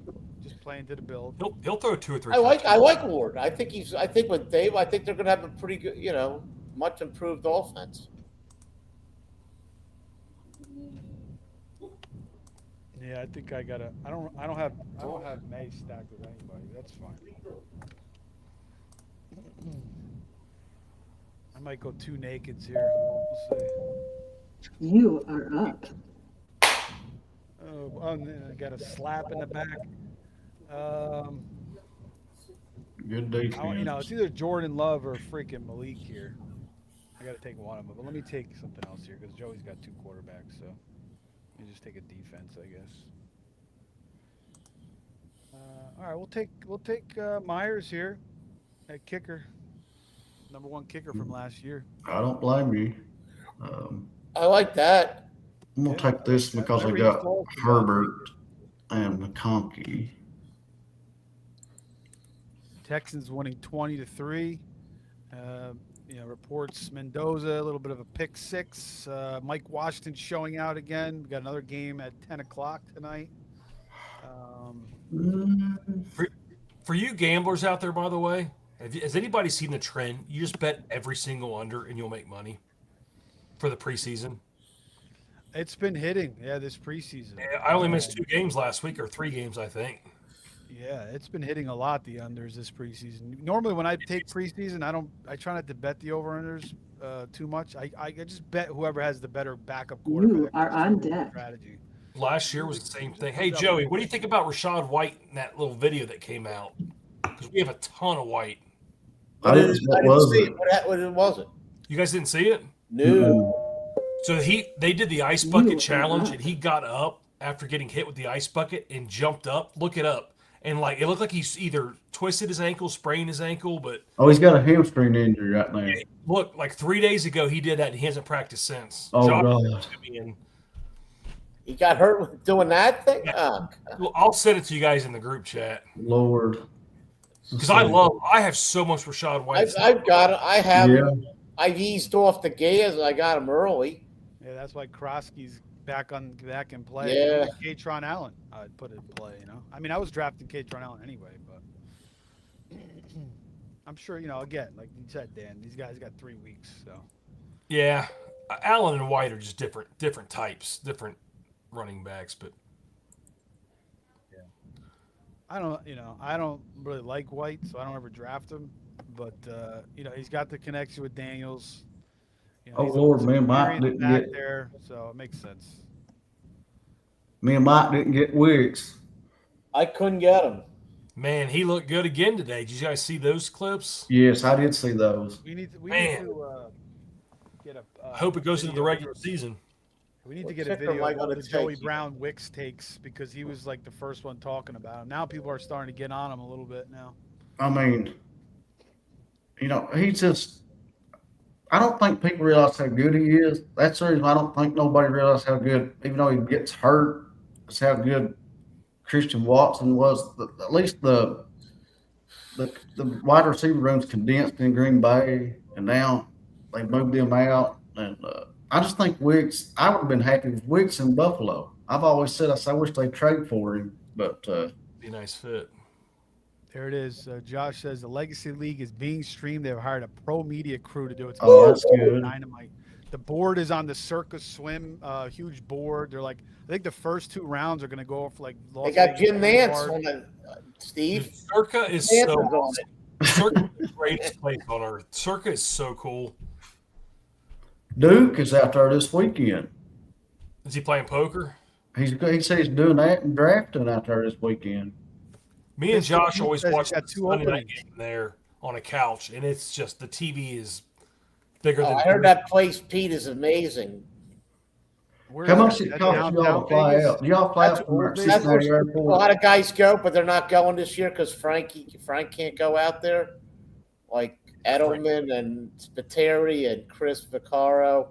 Just playing to the build. He'll throw 2 or 3. I like Ward. I think with Dave, I think they're going to have a pretty good, much improved offense. Yeah, I think I gotta. I don't have May stacked with anybody. That's fine. I might go 2 nakeds here. We'll see. You are up. Oh, I got a slap in the back. Good defense. It's either Jordan Love or freaking Malik here. I got to take one of them. But let me take something else here because Joey's got 2 quarterbacks. So let me just take a defense, I guess. All right, we'll take Myers here at kicker. Number 1 kicker from last year. I don't blame you. I like that. I'm gonna take this because I got Herbert and McConkey. Texans winning 20-3. Reports Mendoza, a little bit of a pick 6. Mike Washington showing out again. We got another game at 10 o'clock tonight. For you gamblers out there, by the way, has anybody seen the trend? You just bet every single under and you'll make money for the preseason. It's been hitting, yeah, this preseason. I only missed 2 games last week, or 3 games, I think. Yeah, it's been hitting a lot, the unders this preseason. Normally, when I take preseason, I try not to bet the over unders too much. I just bet whoever has the better backup quarterback. You are on deck. Strategy. Last year was the same thing. Hey, Joey, what do you think about Rashad White in that little video that came out? Because we have a ton of White. I didn't see it. What was it? You guys didn't see it? No. So they did the ice bucket challenge, and he got up after getting hit with the ice bucket and jumped up. Look it up. And like it looked like he's either twisted his ankle, sprained his ankle, but he's got a hamstring injury right now. Look, like 3 days ago he did that, and he hasn't practiced since. Oh, Josh God. He got hurt doing that thing? Yeah. Well, I'll send it to you guys in the group chat. Lord. Because I have so much Rashad White. I've got it. I have him. I've eased off the gas. I got him early. Yeah, that's why Krosky's back in play. Yeah. Katron Allen, I'd put it in play. I mean, I was drafting Katron Allen anyway, but I'm sure again, like you said, Dan, these guys got 3 weeks, so. Yeah, Allen and White are just different types, different running backs, but. Yeah. I don't really like White, so I don't ever draft him. But he's got the connection with Daniels. Lord, me and Mike didn't get there, so it makes sense. Me and Mike didn't get Wicks. I couldn't get him. Man, he looked good again today. Did you guys see those clips? Yes, I did see those. We need to get a. Hope it goes into the regular season. We need to get a video of the Joey Brown Wicks takes because he was like the first one talking about him. Now people are starting to get on him a little bit now. I mean, he's just. I don't think people realize how good he is. That's the reason I don't think nobody realizes how good, even though he gets hurt, it's how good Christian Watson was. At least the wide receiver room's condensed in Green Bay, and now they moved him out. And I just think Wicks, I would have been happy with Wicks in Buffalo. I've always said, I wish they'd trade for him, but. Be a nice fit. There it is. Josh says the Legacy League is being streamed. They've hired a pro media crew to do it. Oh, that's good. Dynamite. The board is on the Circus Swim, huge board. They're like, I think the first 2 rounds are going to go for like. They got Jim Nance on the Steve. Circa is Circa is the greatest place on earth. Circa is so cool. Duke is out there this weekend. Is he playing poker? He said he's doing that and drafting out there this weekend. Me and Josh always watch the two Sunday night openings game there on a couch, and it's just the TV is bigger than. I heard that place, Pete, is amazing. How much it cost y'all to fly out? Do y'all fly out from Cincinnati A Airport? lot of guys go, but they're not going this year because Frank can't go out there. Like Edelman and Spiteri and Chris Vaccaro.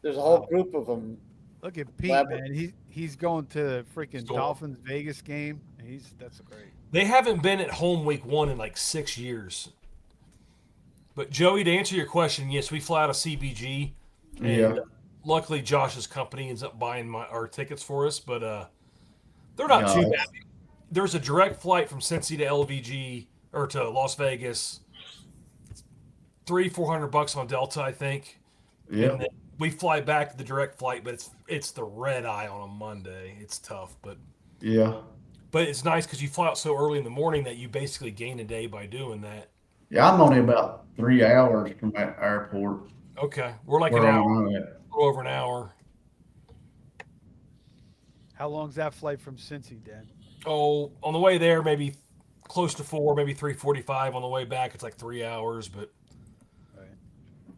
There's a whole group of them. Look at Pete, man. He's going to the freaking Dolphins Vegas game. That's great. They haven't been at home week 1 in like 6 years. But Joey, to answer your question, yes, we fly out of CBG. And luckily Josh's company ends up buying our tickets for us, but they're not too bad. There's a direct flight from Cincy to LVG or to Las Vegas. $300-400 on Delta, I think. Yeah. And then we fly back to the direct flight, but it's the red eye on a Monday. It's tough, but yeah. But it's nice because you fly out so early in the morning that you basically gain a day by doing that. Yeah, I'm only about 3 hours from that airport. Okay, we're like an hour, a little over an hour. How long's that flight from Cincy, Dan? Oh, on the way there, maybe close to 4, maybe 3:45. On the way back, it's like 3 hours. But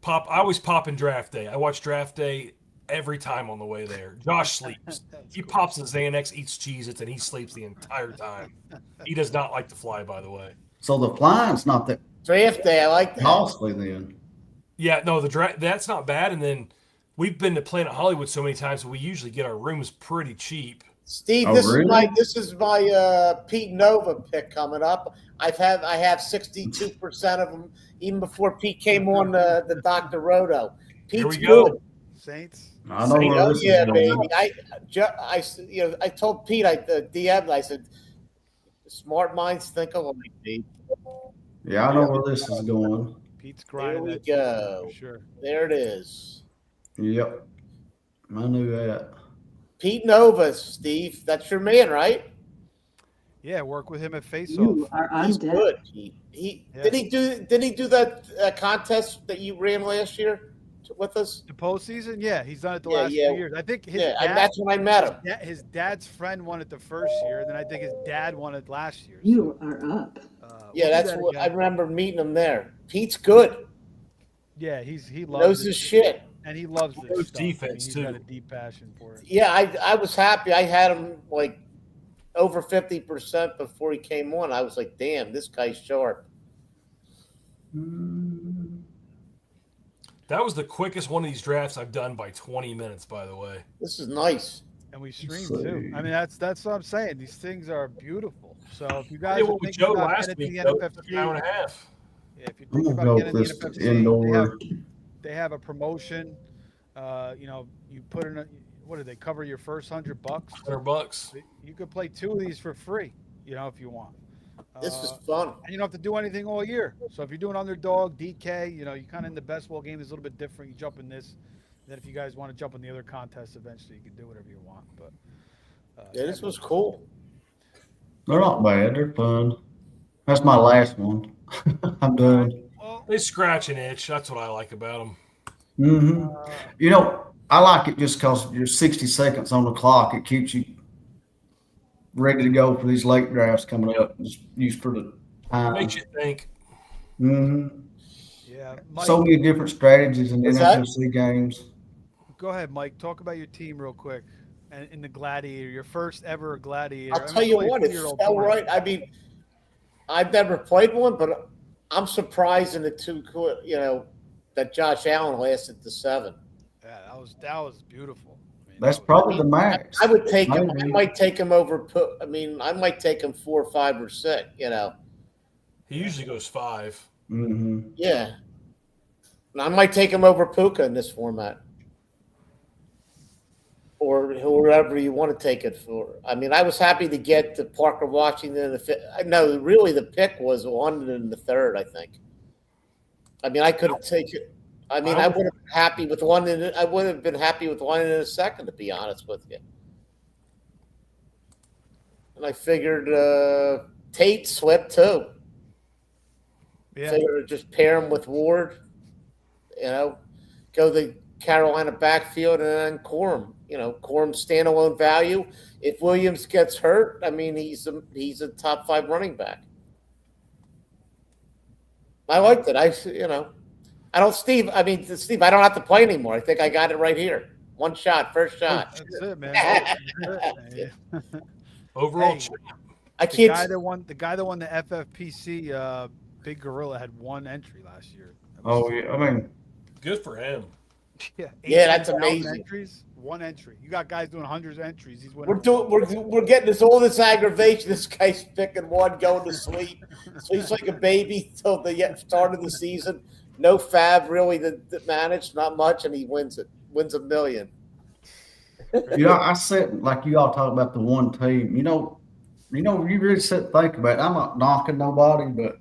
I always pop in draft day. I watch draft day every time on the way there. Josh sleeps. He pops a Xanax, eats Cheez-Its, and he sleeps the entire time. He does not like to fly, by the way. So the flying's not that draft day. I like that. Costly then. Yeah, no, that's not bad. And then we've been to Planet Hollywood so many times, we usually get our rooms pretty cheap. Steve, this is my Pete Nova pick coming up. I have 62% of them even before Pete came on the Dr. Roto. Pete's Here we go. good. Saints. I know where this is baby. I told Pete, DM'd, I said, smart minds think alike, Pete. Yeah, I know where this is going. Pete's grinding. There we go. For sure. There it is. Yep. I knew that. Pete Nova, Steve. That's your man, right? Yeah, work with him at Face You Off. are He's undead. good. Yeah. Did he do that contest that you ran last year with us? The postseason, yeah, he's done it the Yeah, last yeah. 2 years. I think his Yeah, dad, that's when I met him. his dad's friend won it the first year, and then I think his dad won it last year. You are up. Yeah, we'll do that's that what I again. remember meeting him there. Pete's good. Yeah, he He loves knows it, his shit. and he loves this Knows stuff. I mean, defense, he's too. got a deep passion for it. Yeah, I was happy. I had him like over 50% before he came on. I was like, damn, this guy's sharp. That was the quickest one of these drafts I've done by 20 minutes, by the way. This is nice. And we stream too. I mean, that's what I'm saying. These things are beautiful. So if you I guys did are one with thinking Joe about last getting week, the though. It took an hour and NFFC, a half. yeah, if you're I'm thinking gonna about go getting with the this NFFC, indoor. they have a promotion. You put in what do they cover your first $100? $100. You could play 2 of these for free, if you want. This is fun. And you don't have to do anything all year. So if you're doing underdog, DK, you're kind of in the best ball game is a little bit different. You jump in this. Then if you guys want to jump in the other contests eventually, you can do whatever you want. But Yeah, this was cool. They're not bad. They're fun. That's my last one. I'm done. Well, They scratch an itch. That's what I like about them. Mm-hmm. I like it just because you're 60 seconds on the clock. It keeps you ready to go for these late drafts coming up. Just used for the time. Makes you think. Mm-hmm. yeah. Mike, So many different strategies in What's that? NFFC games. go ahead, Mike. Talk about your team real quick. And in the Gladiator, your first ever Gladiator. I'll tell you what, it felt right. I mean, I've never played one, but I'm surprised in the two, that Josh Allen lasted to 7. Yeah, that was beautiful. I mean, That's that was- probably the max. I would take him. I Maybe. might take him over. I might take him 4, 5, or 6. He usually goes 5. Mm-hmm. Yeah. And I might take him over Puka in this format, or whoever you want to take it for. I mean, I was happy to get to Parker Washington. No, really, the pick was London in the 3rd, I think. I mean, I could have taken. I mean, I would have been happy with London. I would have been happy with London in a 2nd, to be honest with you. And I figured Tate swept too. Yeah. Figured just pair him with Ward. Go the Carolina backfield and then Corum. Corum standalone value. If Williams gets hurt, I mean, he's a top 5 running back. I liked it. I don't, Steve. I don't have to play anymore. I think I got it right here. One shot, first shot. That's it, man. That's it, man. Overall, Hey, I The can't. guy that won the FFPC Big Gorilla had 1 entry last year. Oh, yeah. I mean, good for him. Yeah, Yeah, that's 18,000 amazing. Entries, 1 entry. You got guys doing hundreds of entries. He's winning. We're getting all this aggravation. This guy's picking one, going to sleep. Sleeps like a baby till the start of the season. No fab really to manage, not much, and he wins it. Wins $1 million. I sit like you all talk about the one team. You really sit and think about it. I'm not knocking nobody, but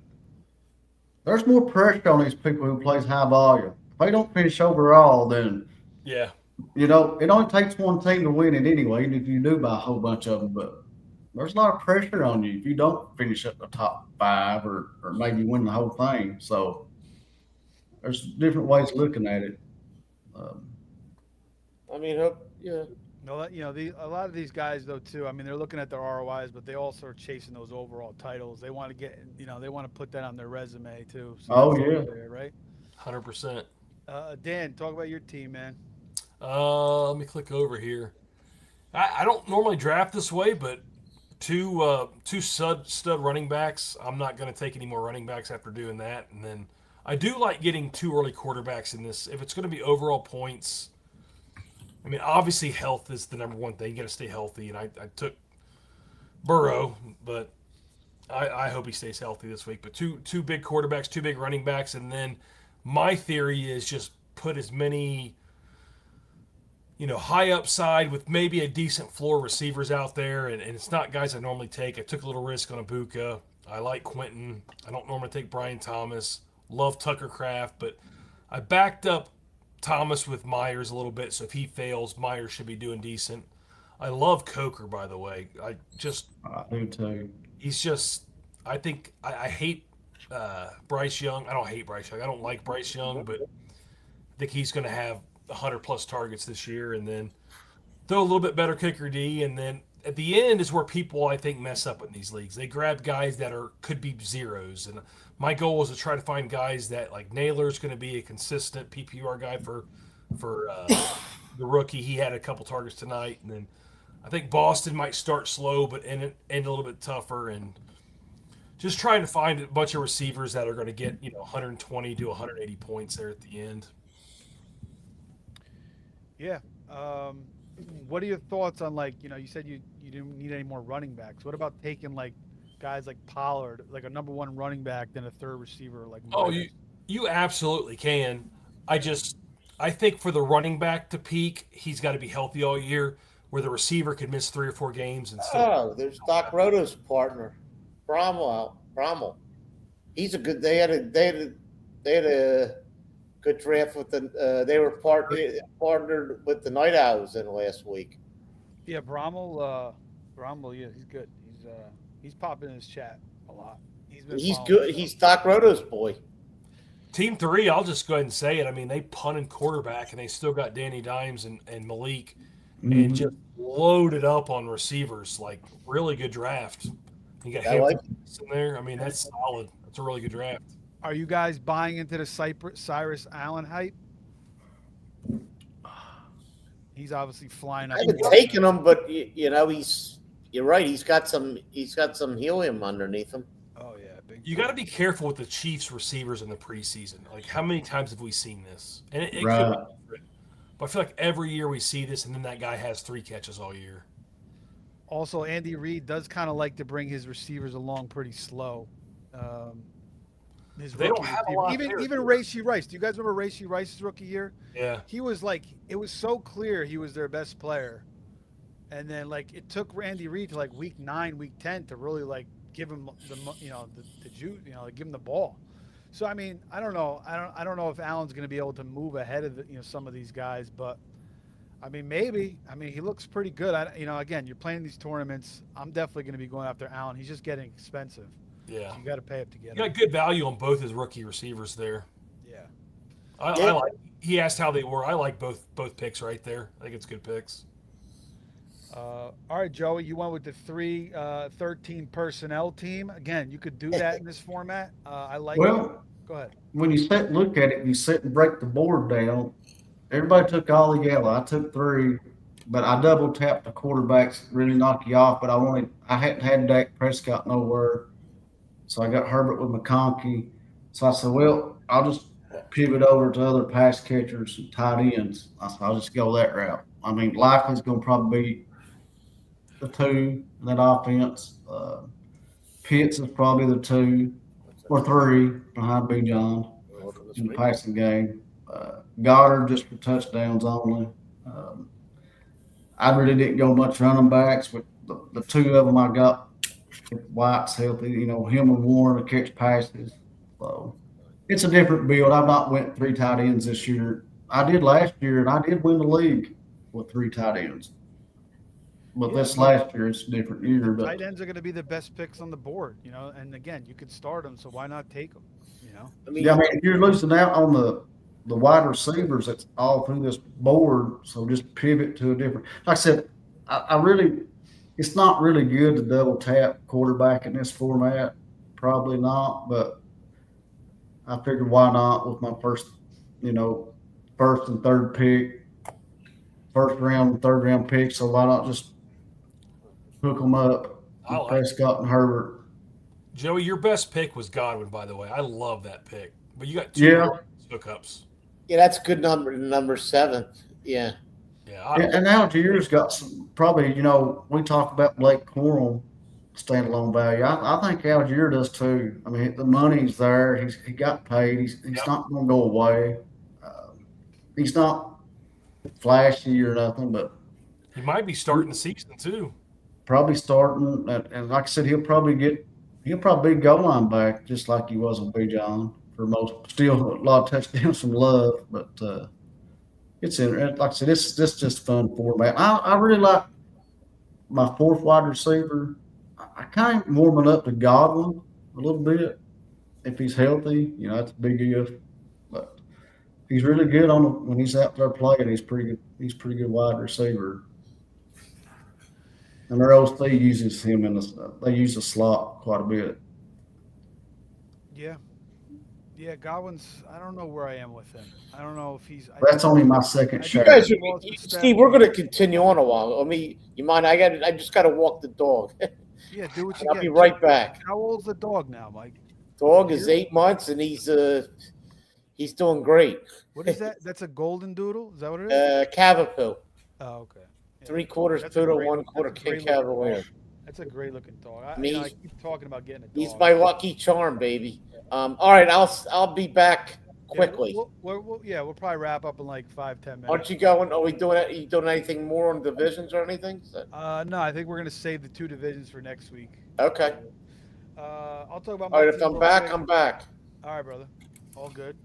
there's more pressure on these people who plays high volume. If they don't finish overall, then Yeah. it only takes one team to win it anyway, even if you do buy a whole bunch of them. But there's a lot of pressure on you if you don't finish up the top 5 or maybe win the whole thing. So there's different ways of looking at it. I mean, yeah. No, a lot of these guys though too. I mean, they're looking at their ROIs, but they also are chasing those overall titles. They want to get, they want to put that on their resume too. So Oh, that's yeah. over there, right? 100%. Dan, talk about your team, man. Let me click over here. I don't normally draft this way, but two stud running backs. I'm not going to take any more running backs after doing that. And then I do like getting 2 early quarterbacks in this. If it's going to be overall points, I mean, obviously health is the number one thing. You got to stay healthy. And I took Burrow, but I hope he stays healthy this week. But two big quarterbacks, 2 big running backs, and then my theory is just put as many, high upside with maybe a decent floor receivers out there, and it's not guys I normally take. I took a little risk on Ibuka. I like Quentin. I don't normally take Brian Thomas. Love Tucker Craft, but I backed up Thomas with Myers a little bit, so if he fails, Myers should be doing decent. I love Coker, by the way. I do too. He's just, I think, I hate Bryce Young. I don't hate Bryce Young. I don't like Bryce Young, but I think he's going to have 100-plus targets this year, and then throw a little bit better kicker D, and then at the end is where people, I think, mess up in these leagues. They grab guys that could be zeros, and my goal was to try to find guys that, like, Naylor's going to be a consistent PPR guy for the rookie. He had a couple targets tonight, and then I think Boston might start slow but end a little bit tougher, and just trying to find a bunch of receivers that are going to get 120 to 180 points there at the end. Yeah. What are your thoughts on, like, you said you didn't need any more running backs. What about taking, like, guys like Pollard, like a number one running back, then a third receiver like Myers? You absolutely can. I think for the running back to peak, he's got to be healthy all year, where the receiver could miss 3 or 4 games and still. Oh, there's Doc Roto's partner, Brommel. He's a good. They had a good draft with the. They were partnered with the Night Owls in last week. Yeah, Brommel. Yeah, he's good. He's popping in his chat a lot. He's good. He's Doc Roto's boy. Team 3, I'll just go ahead and say it. I mean, they punted quarterback, and they still got Danny Dimes and Malik, and just loaded up on receivers. Like, really good draft. You got him in there. I mean, that's solid. That's a really good draft. Are you guys buying into the Cyrus Allen hype? He's obviously flying up. I haven't taken him, but you're right. He's got some helium underneath him. Oh yeah, you got to be careful with the Chiefs receivers in the preseason. Like, how many times have we seen this? And it right. could be different. But I feel like every year we see this, and then that guy has 3 catches all year. Also, Andy Reid does kind of like to bring his receivers along pretty slow. They don't have a lot even Rashee Rice. Do you guys remember Rashee Rice's rookie year? Yeah. He was like, it was so clear he was their best player, and then like it took Andy Reid to like week 9, week 10 to really like give him the juice, give him the ball. So I mean, I don't know. I don't know if Allen's going to be able to move ahead of some of these guys, but I mean maybe. I mean he looks pretty good. Again, you're playing these tournaments. I'm definitely going to be going after Allen. He's just getting expensive. Yeah, so you got to pay up to get him. You got good value on both his rookie receivers there. Yeah, I like. He asked how they were. I like both picks right there. I think it's good picks. All right, Joey, you went with the 13 personnel team. Again, you could do that in this format. I like it. Go ahead. When you look at it, you sit and break the board down. Everybody took all the yellow. I took 3, but I double tapped the quarterbacks, really knock you off. But I hadn't had Dak Prescott nowhere. So I got Herbert with McConkey. So I said, well, I'll just pivot over to other pass catchers and tight ends. I said, I'll just go that route. I mean, Likely's going to probably be the 2 in that offense. Pitts is probably the 2 or 3 behind Bijan in the passing game. Goddard just for touchdowns only. I really didn't go much running backs, but the 2 of them I got. White's healthy, him and Warren to catch passes. So it's a different build. I've not went 3 tight ends this year. I did last year, and I did win the league with 3 tight ends. But this last year, it's a different year. But tight ends are going to be the best picks on the board, and again, you could start them, so why not take them? I mean, if you're losing out on the wide receivers, that's all through this board. So just pivot to a different. Like I said, it's not really good to double tap quarterback in this format. Probably not, but I figured why not with my first and third pick, first round, third round pick. So why not just hook them up? Prescott and Herbert. Joey, your best pick was Godwin, by the way. I love that pick. But you got 2 hookups. Yeah, that's a good number 7. Yeah. Yeah, and Algier's got some probably, we talk about Blake Corum standalone value. I think Algier does too. I mean, the money's there. He got paid. He's not going to go away. He's not flashy or nothing, but he might be starting the season too. Probably starting, and like I said, he'll probably be goal line back just like he was on Bijan for most. Still a lot of touchdowns from Love, but it's in. Like I said, it's just fun format. I really like my fourth wide receiver. I kind of warming up to Godwin a little bit if he's healthy. You know, that's a big if, but he's really good when he's out there playing. He's pretty good. He's pretty good wide receiver. And their OC uses him they use the slot quite a bit. Yeah. Yeah, Godwin's. I don't know where I am with him. I don't know if he's. That's only my second I shot. think You guys, Steve, we're going to continue on a while. You mind? I just got to walk the dog. Yeah, do what you I'll get. be right back. How old's the dog now, Mike? Dog is 8 months and he's doing great. What is that? That's a golden doodle. Is that what it is? Cavapoo. Oh, okay. Yeah. 3/4 That's a poodle, great- 1/4 that's a King great looking Cavalier. dog. That's a great looking dog. I mean, I keep talking about getting a dog. He's my lucky charm, baby. All right, I'll be back quickly. We'll probably wrap up in like 5-10 minutes. Aren't you going? Are you doing anything more on divisions or anything? No, I think we're gonna save the 2 divisions for next week. Okay. I'll talk about. All right. my If team I'm real back, quick. I'm back. All right, brother. All good.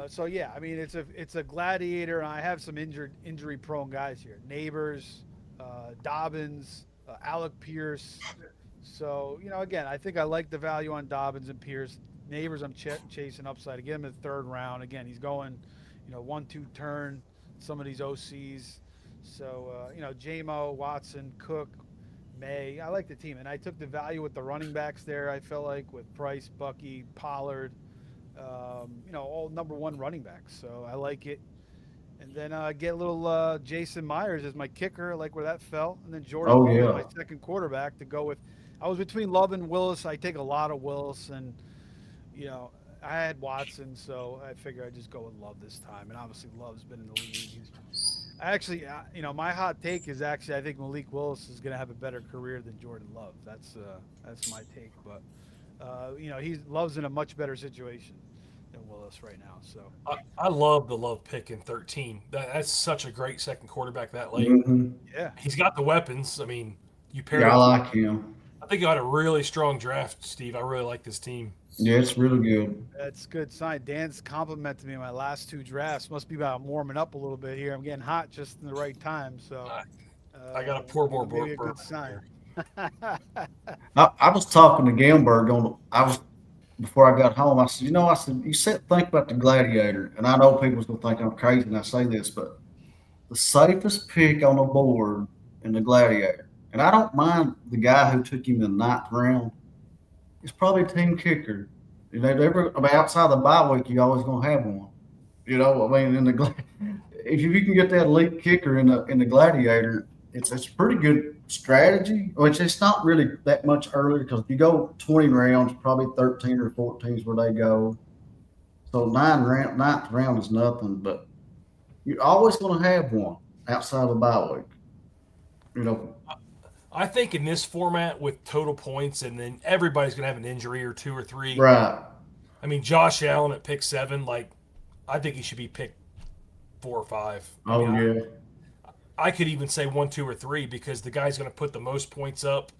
So yeah, I mean it's a gladiator, and I have some injury prone guys here. Neighbors, Dobbins, Alec Pierce. So again, I think I like the value on Dobbins and Pierce. Neighbors, I'm chasing upside. I get him in the 3rd round. Again, he's going, 1-2 turn. Some of these OCs. So Jamo, Watson, Cook, May. I like the team, and I took the value with the running backs there. I felt like with Price, Bucky, Pollard. All number 1 running backs. So I like it. And then get a little Jason Myers as my kicker. I like where that fell. And then Jordan Love as my second quarterback to go with. I was between Love and Willis. I take a lot of Willis, and I had Watson, so I figure I'd just go with Love this time. And obviously Love's been in the league. My hot take is actually I think Malik Willis is going to have a better career than Jordan Love. That's my take. But Love's in a much better situation than Willis right now. So I love the Love pick in 13. That's such a great second quarterback that late. Mm-hmm. Yeah, he's got the weapons. I mean, you pair. Yeah, I like him. I think you had a really strong draft, Steve. I really like this team. Yeah, it's really good. That's good sign. Dan's complimented me in my last 2 drafts. Must be about warming up a little bit here. I'm getting hot just in the right time. So I got to pour more. Maybe a good sign. I was talking to Gamberg before I got home. I said, you think about the Gladiator, and I know people's gonna think I'm crazy when I say this, but the safest pick on the board in the Gladiator, and I don't mind the guy who took him in the 9th round. It's probably a team kicker. Outside the bye week, you're always gonna have one. If you can get that elite kicker in the Gladiator, it's a pretty good strategy. Which it's not really that much earlier because if you go 20 rounds, probably 13 or 14 is where they go. So 9th round is nothing, but you're always going to have one outside the bye week. I think in this format with total points, and then everybody's going to have an injury or 2 or 3. Right. I mean, Josh Allen at pick 7, I think he should be picked 4 or 5. Yeah. I could even say 1, 2, or 3 because the guy's going to put the most points up.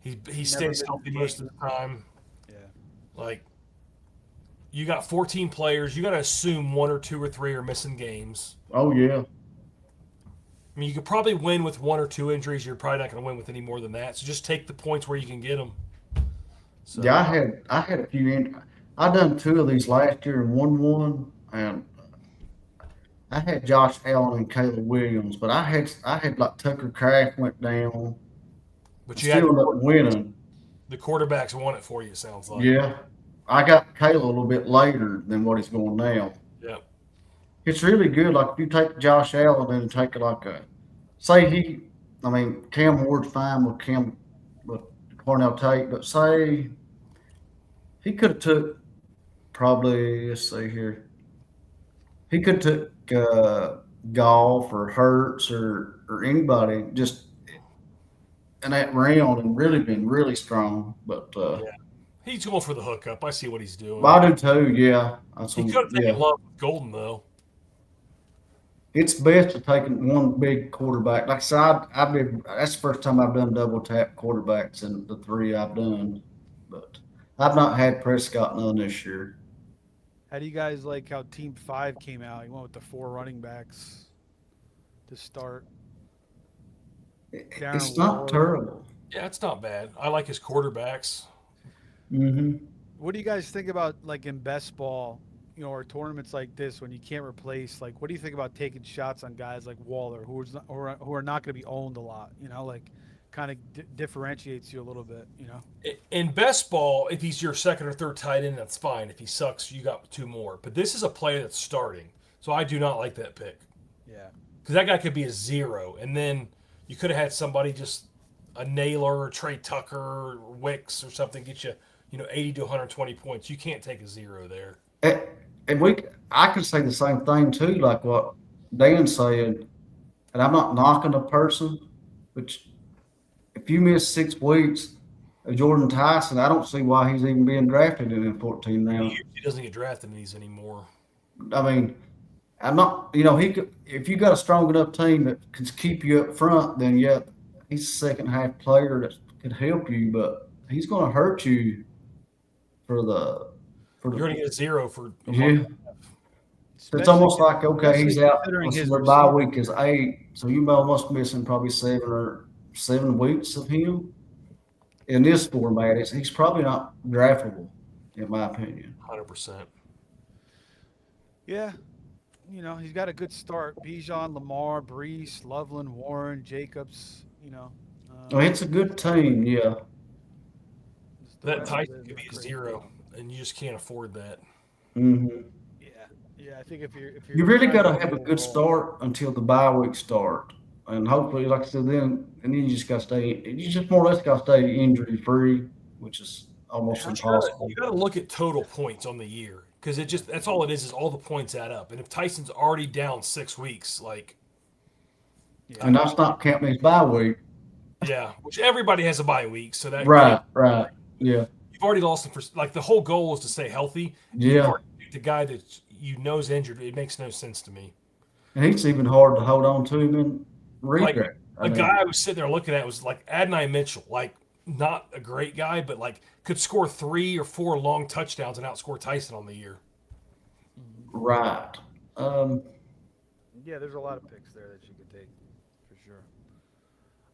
He stays healthy most of the time. Yeah. You got 14 players. You got to assume 1 or 2 or 3 are missing games. Oh yeah. I mean, you could probably win with 1 or 2 injuries. You're probably not going to win with any more than that. So just take the points where you can get them. So, yeah, I had a few. I done 2 of these last year and won one, and I had Josh Allen and Caleb Williams, but I had like Tucker Kraft went down. But you still ended up winning. The quarterbacks won it for you. It sounds like. Yeah, I got Caleb a little bit later than what he's going now. Yeah. It's really good. Like if you take Josh Allen and take Cam Ward's fine with Cornell Tate, but say he could have took probably, let's see here, he could have took Goff or Hurts or anybody just in that round and really been really strong. But he's going for the hookup. I see what he's doing. I do too. Yeah, he could have taken Love with Golden though. It's best to take one big quarterback. Like I said, that's the first time I've done double tap quarterbacks in the 3 I've done. But I've not had Prescott none this year. How do you guys like how Team 5 came out? He went with the 4 running backs to start. Darren It's not Waller. terrible. Yeah, it's not bad. I like his quarterbacks. Mm-hmm. What do you guys think about like in best ball, or tournaments like this when you can't replace? Like, what do you think about taking shots on guys like Waller, who are not going to be owned a lot? Like kind of differentiates you a little bit. In best ball, if he's your second or third tight end, that's fine. If he sucks, you got 2 more. But this is a player that's starting, so I do not like that pick. Yeah. Because that guy could be a 0, and then you could have had somebody just a Naylor or Trey Tucker or Wicks or something get you, 80 to 120 points. You can't take a 0 there. And I could say the same thing too, like what Dan said. And I'm not knocking a person, but if you miss 6 weeks of Jordan Tyson, I don't see why he's even being drafted in the 14th round. He doesn't get drafted in these anymore. I mean, I'm not, he could, if you got a strong enough team that can keep you up front, then yeah, he's a second half player that could help you, but he's going to hurt you for the. You're going to get a 0 for a Yeah. month. It's almost like, okay, he's out. Considering his The bye receiver. week is 8, so you almost missing probably 7 weeks of him. In this format, he's probably not draftable, in my opinion. 100%. Yeah. He's got a good start. Bijan, Lamar, Brees, Loveland, Warren, Jacobs. I mean, it's a good team, yeah. That Tyson could be a 0, and you just can't afford that. Mm-hmm. Yeah. I think if you're You really trying got to go have a full good roll- start until the bye week start, and hopefully, like I said, then you just got to stay. You just more or less got to stay injury free, which is almost impossible. You got to look at total points on the year because that's all it is all the points add up. And if Tyson's already down 6 weeks, And that's not counting his bye week. yeah, which everybody has a bye week, so that Right. Yeah. you've already lost him for the whole goal is to stay healthy. Yeah. The guy that is injured, it makes no sense to me. And he's even hard to hold on to him in redraft. Guy I was sitting there looking at was like Adonai Mitchell, not a great guy, but could score 3 or 4 long touchdowns and outscore Tyson on the year. Right. Yeah, there's a lot of picks there that you could take, for sure.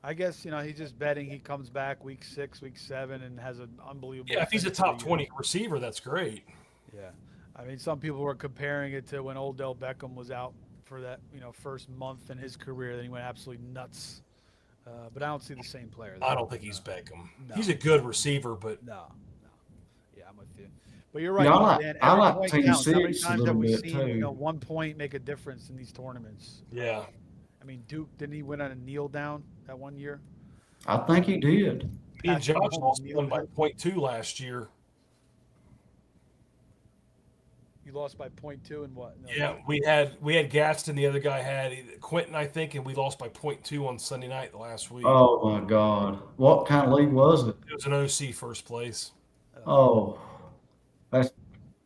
I guess he's just betting he comes back week 6, week 7, and has an unbelievable. Yeah, if he's a finish to the top year. 20 receiver, that's great. Yeah, I mean, some people were comparing it to when Odell Beckham was out for that first month in his career, then he went absolutely nuts. But I don't see the same player. I don't think he's Beckham. No. He's a good receiver, but No. Yeah, I'm with you. But you're right, Yeah, I like- Dan. I Every like point Team counts. How many 6 a times have little we bit, seen too. 1 point make a difference in these tournaments? yeah. I mean, Duke, didn't he win on a kneel down that one year? I think he did. Me and Josh Mahomes lost kneeled one by down. 0.2 last year. You lost by 0.2 and what? No, Yeah, we had Gaston, the other guy had Quentin, I think, and we lost by 0.2 on Sunday night the last week. Oh my God. What kind of league was it? It was an OC first place. Oh, that's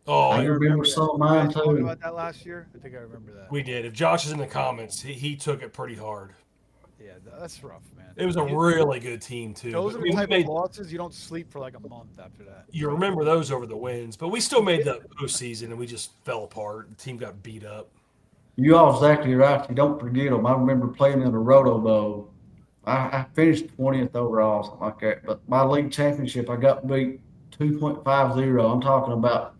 Oh, I remember that. some of You mine guys talking too. about that last year? I think I remember that. we did. If Josh is in the comments, he took it pretty hard. Yeah, that's rough, man. It was a really good team too. Those But are we the type made- of losses you don't sleep for like a month after that. you remember those over the wins, but we still made the postseason and we just fell apart. The team got beat up. You all exactly right. You don't forget them. I remember playing in a Roto Bowl. I finished 20th overall, something like that. But my league championship, I got beat 2.50. I'm talking about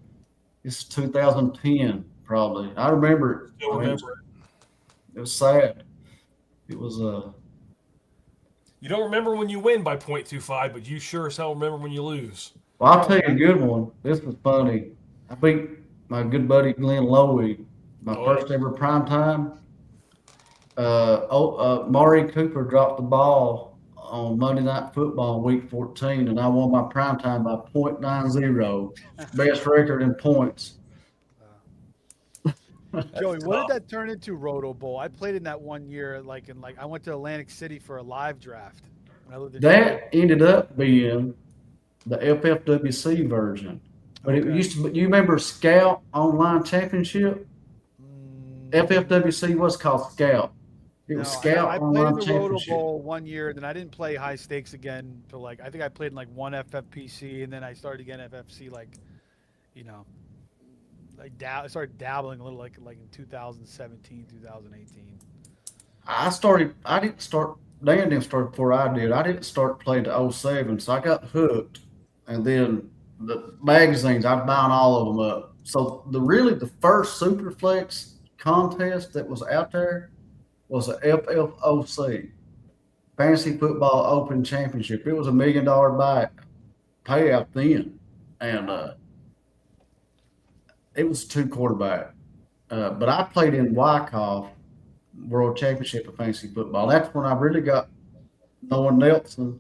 this is 2010, probably. I remember it. Still I mean, remember it. it was sad. It was You don't remember when you win by 0.25, but you sure as hell remember when you lose. Well, I'll tell you a good one. This was funny. I beat my good buddy Glenn Lowy, my Oh. first ever prime time. Maury Cooper dropped the ball on Monday Night Football week 14, and I won my prime time by .90, best record in points. Joey, what did that turn into, Roto Bowl? I played in that one year, I went to Atlantic City for a live draft. When I lived in That ended up being the FFWC version. But it Okay. used to be, you remember Scout Online Championship? FFWC was called Scout. It was Scout I played Online in the Roto Championship. Bowl one year, and then I didn't play high stakes again for I think I played in one FFPC, and then I started again FFC I started dabbling a little like in 2017, 2018. I didn't start, Dan didn't start before I did. I didn't start playing to '07, so I got hooked. And then the magazines, I'd bound all of them up. So the first Superflex contest that was out there was a FFOC, Fantasy Football Open Championship. It was $1 million payout then. And it was 2 quarterback. But I played in Wyckoff World Championship of Fantasy Football. That's when I really got knowing Nelson.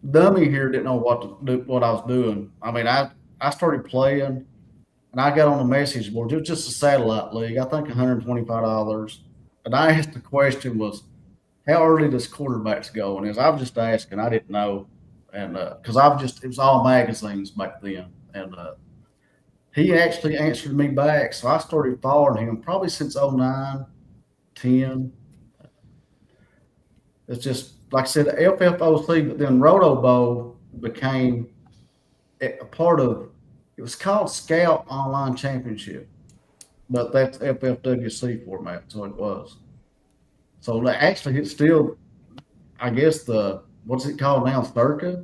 Dummy here didn't know what I was doing. I mean, I started playing, and I got on the message board. It was just a satellite league. I think $125. And I asked the question was, how early does quarterbacks go? And as I was just asking, I didn't know, and because it was all magazines back then, and he actually answered me back. So I started following him probably since '09, 10. It's just like I said, the FFOC, but then Roto Bowl became a part of. It was called Scout Online Championship, but that's FFWC format, so it was. So actually, it's still, I guess what's it called now, Circa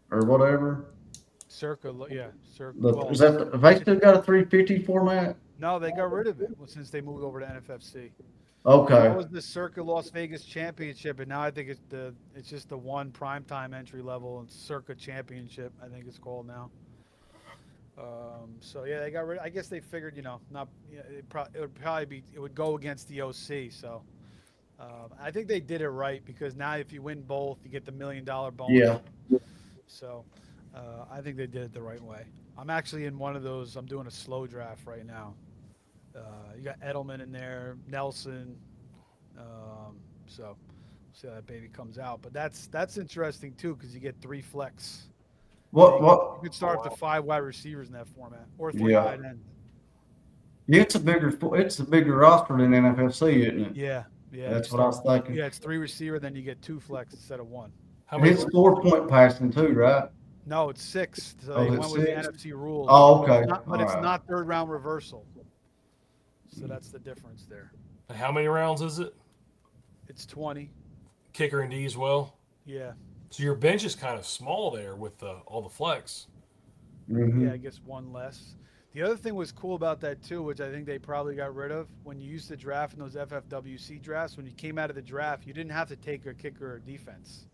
or whatever. Circa, yeah, Circa. Have they still got a 350 format? No, they got rid of it since they moved over to NFFC. Okay. That was the Circa Las Vegas Championship, and now I think it's just the one primetime entry level and Circa Championship. I think it's called now. So yeah, they got rid. I guess they figured, it would go against the OC. So I think they did it right because now if you win both, you get the $1 million bonus. Yeah. So I think they did it the right way. I'm actually in one of those. I'm doing a slow draft right now. You got Edelman in there, Nelson. So we'll see how that baby comes out. But that's interesting too because you get 3 flex. You could start up to 5 wide receivers in that format, or 3 tight ends. Yeah, it's a bigger roster than NFFC, isn't it? Yeah. That's what I was thinking. Yeah, it's 3 receiver, then you get 2 flex instead of 1. It's 4-point passing too, right? No, it's 6. So Oh, they it's went with the 6? NFC rules. Oh, okay. But it's not third round reversal. So that's the difference there. How many rounds is it? It's 20. Kicker and D as well? Yeah. So your bench is kind of small there with all the flex. Mm-hmm. Yeah, I guess 1 less. The other thing was cool about that too, which I think they probably got rid of, when you used to draft in those FFWC drafts, when you came out of the draft, you didn't have to take a kicker or defense.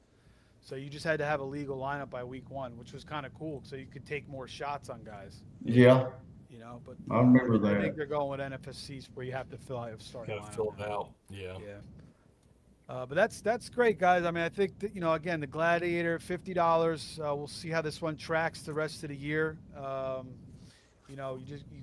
So you just had to have a legal lineup by week 1, which was kind of cool. So you could take more shots on guys. Yeah. But I remember that. I think they're going with NFFCs where you have to fill out a starting lineup. Got to fill it out. Yeah. But that's great, guys. I mean, I think that, again, the Gladiator, $50. We'll see how this one tracks the rest of the year. You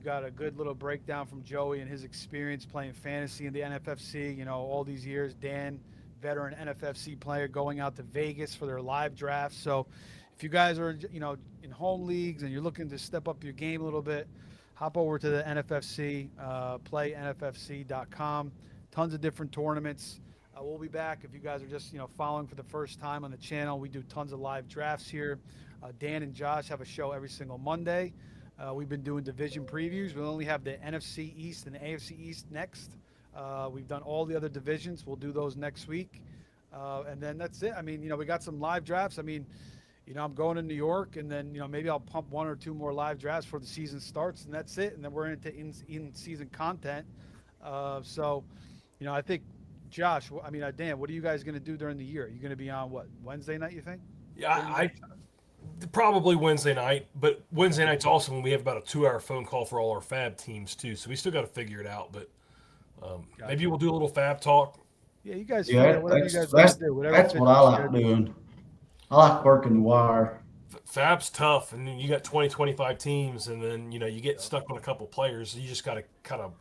got a good little breakdown from Joey and his experience playing fantasy in the NFFC. All these years. Dan, veteran NFFC player, going out to Vegas for their live drafts. So, if you guys are in home leagues and you're looking to step up your game a little bit, hop over to the NFFC, playnffc.com. Tons of different tournaments. We'll be back if you guys are just following for the first time on the channel. We do tons of live drafts here. Dan and Josh have a show every single Monday. We've been doing division previews. We'll only have the NFC East and the AFC East next. We've done all the other divisions. We'll do those next week. And then that's it. I mean, we got some live drafts. I mean, I'm going to New York, and then, maybe I'll pump 1 or 2 more live drafts before the season starts, and that's it. And then we're into in-season content. So, I think, Josh, Dan, what are you guys going to do during the year? Are you going to be on, Wednesday night, you think? Yeah, I probably Wednesday night, but Wednesday night's also when we have about a 2-hour phone call for all our fab teams, too. So we still got to figure it out, but maybe we'll do a little fab talk. Yeah, you guys. Yeah, whatever you guys want to do. That's what I like doing. I like working the wire. Fab's tough, and then you got 20, 25 teams, and then, you get stuck on a couple players. You just got to kind of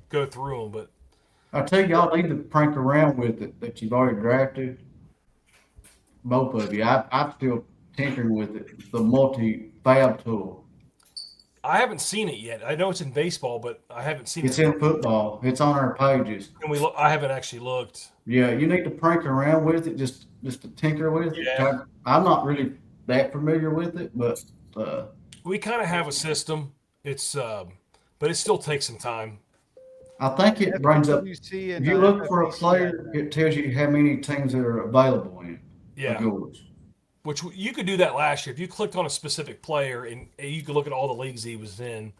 go through them. But I tell you, y'all need to prank around with it that you've already drafted. Both of you. I'm still tinkering with it. The multi-fab tool. I haven't seen it yet. I know it's in baseball, but I haven't seen it. It's in football. It's on our pages. And I haven't actually looked. Yeah, you need to prank around with it, just to tinker with it. Yeah. I'm not really that familiar with it, but we kind of have a system. It's but it still takes some time. I think it brings up. FFWC If and you look for a FFPC player, it tells you how many teams that are available in. Yeah. Of yours. Which you could do that last year. If you clicked on a specific player and you could look at all the leagues he was in,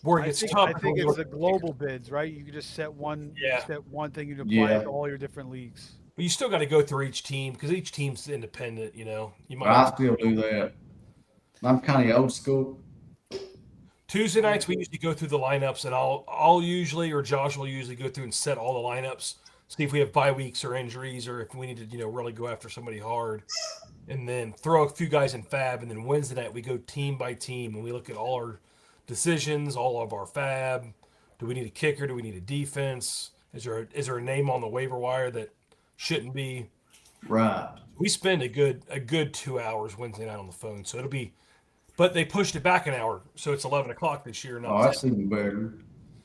where it I gets think, tough. I think it's the global bids, right? You could just set one. Yeah. You set one thing. You can apply it Yeah. to all your different leagues. But you still got to go through each team because each team's independent. You know, you But I might. still do that. I'm kind of old school. Tuesday nights we usually go through the lineups, and I'll usually or Josh will usually go through and set all the lineups, see if we have bye weeks or injuries, or if we need to really go after somebody hard, and then throw a few guys in fab, and then Wednesday night we go team by team and we look at all our decisions, all of our fab. Do we need a kicker? Do we need a defense? Is there a name on the waiver wire that shouldn't be? Right. We spend a good 2 hours Wednesday night on the phone, so it'll be. But they pushed it back an hour, so it's 11 o'clock this year. Oh, that's even better.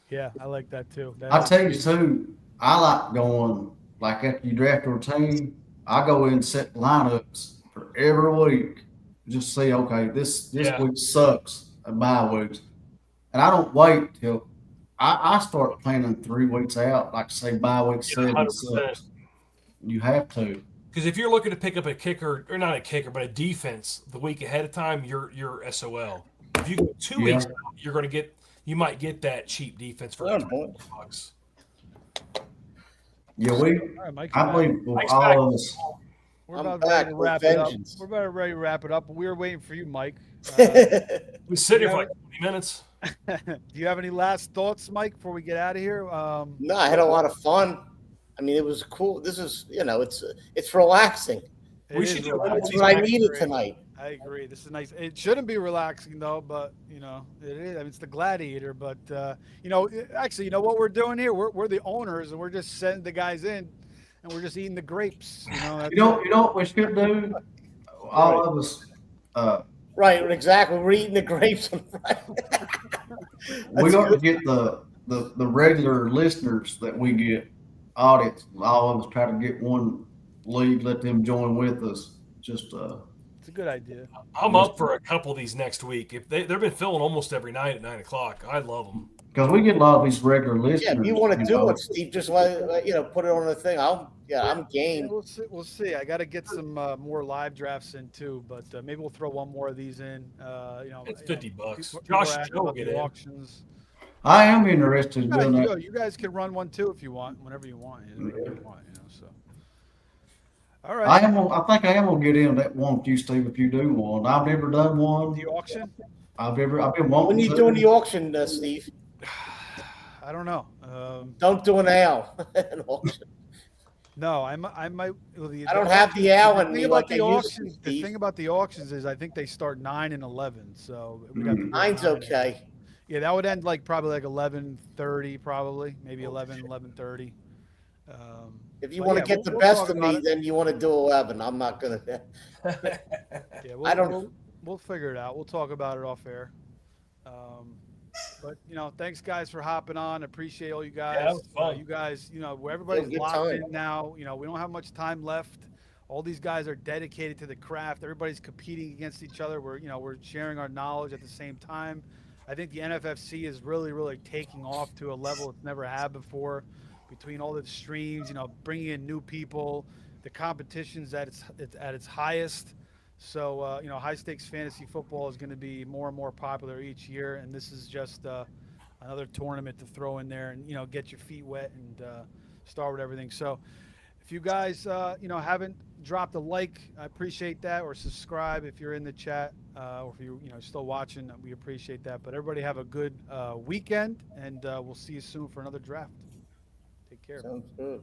Yeah, I like that too. I tell you too, I like going like after you draft your team, I go in and set lineups for every week. Just see, okay, this week sucks at bye weeks. And I don't wait till I start planning 3 weeks out, like say bye week 7 100%. sucks. You have to. Because if you're looking to pick up a kicker, or not a kicker, but a defense the week ahead of time, you're SOL. If you go 2 weeks out, you might get that cheap defense for $20. Yeah, All right, Mike, I believe Mike's all back. of us. we're I'm about back ready to with wrap it up. vengeance. We're about ready to wrap it up. We were waiting for you, Mike. We sit here for like 20 minutes. Do you have any last thoughts, Mike, before we get out of here? No, I had a lot of fun. I mean, it was cool. This is, it's relaxing. We should do relaxing. That's what I I needed agree. tonight. I agree. This is nice. It shouldn't be relaxing though, but it is. I mean, it's the Gladiator, but actually, you know what we're doing here? We're the owners, and we're just sending the guys in, and we're just eating the grapes. You know what we should do? All of us. Right, exactly. We're eating the grapes on Friday. We ought to get the regular listeners that we get audience. All of us try to get one league, let them join with us. Just it's a good idea. I'm up for a couple of these next week. If they've been filling almost every night at 9 o'clock. I love them. because we get a lot of these regular listeners. Yeah, if you want to do it, Steve, just put it on the thing. I'm game. Yeah, we'll see. I got to get some more live drafts in too, but maybe we'll throw one more of these in. It's $50. people Josh, are asking Joe will about get the in. auctions. I am interested in doing that. You guys can run one too if you want, whenever you want. So. All right. I think I am gonna get in that one with you, Steve. If you do one, I've never done one. The auction? I've been wanting. When you to. doing the auction, Steve? I don't know. Don't do an owl. An auction. No, I might. I don't have the owl in me like I used to, auctions. The Steve. thing about the auctions is I think they start 9 and 11. So we got to go Mine's 9. okay. Yeah, that would end probably 11:30, probably maybe 11:30. If you want to get the best of me, then you want to do 11. I'm not gonna. Yeah, I don't. We'll figure it out. We'll talk about it off air. But thanks guys for hopping on. Appreciate all you guys. Yeah, that was fun. You guys, where everybody's good locked time. in now. We don't have much time left. All these guys are dedicated to the craft. Everybody's competing against each other. We're sharing our knowledge at the same time. I think the NFFC is really, really taking off to a level it's never had before. Between all the streams, bringing in new people, the competition's at its highest. So, high stakes fantasy football is going to be more and more popular each year. And this is just another tournament to throw in there and, get your feet wet and start with everything. So if you guys, haven't dropped a like, I appreciate that, or subscribe if you're in the chat, or if you're, still watching, we appreciate that. But everybody have a good weekend, and we'll see you soon for another draft. Take care. Sounds good.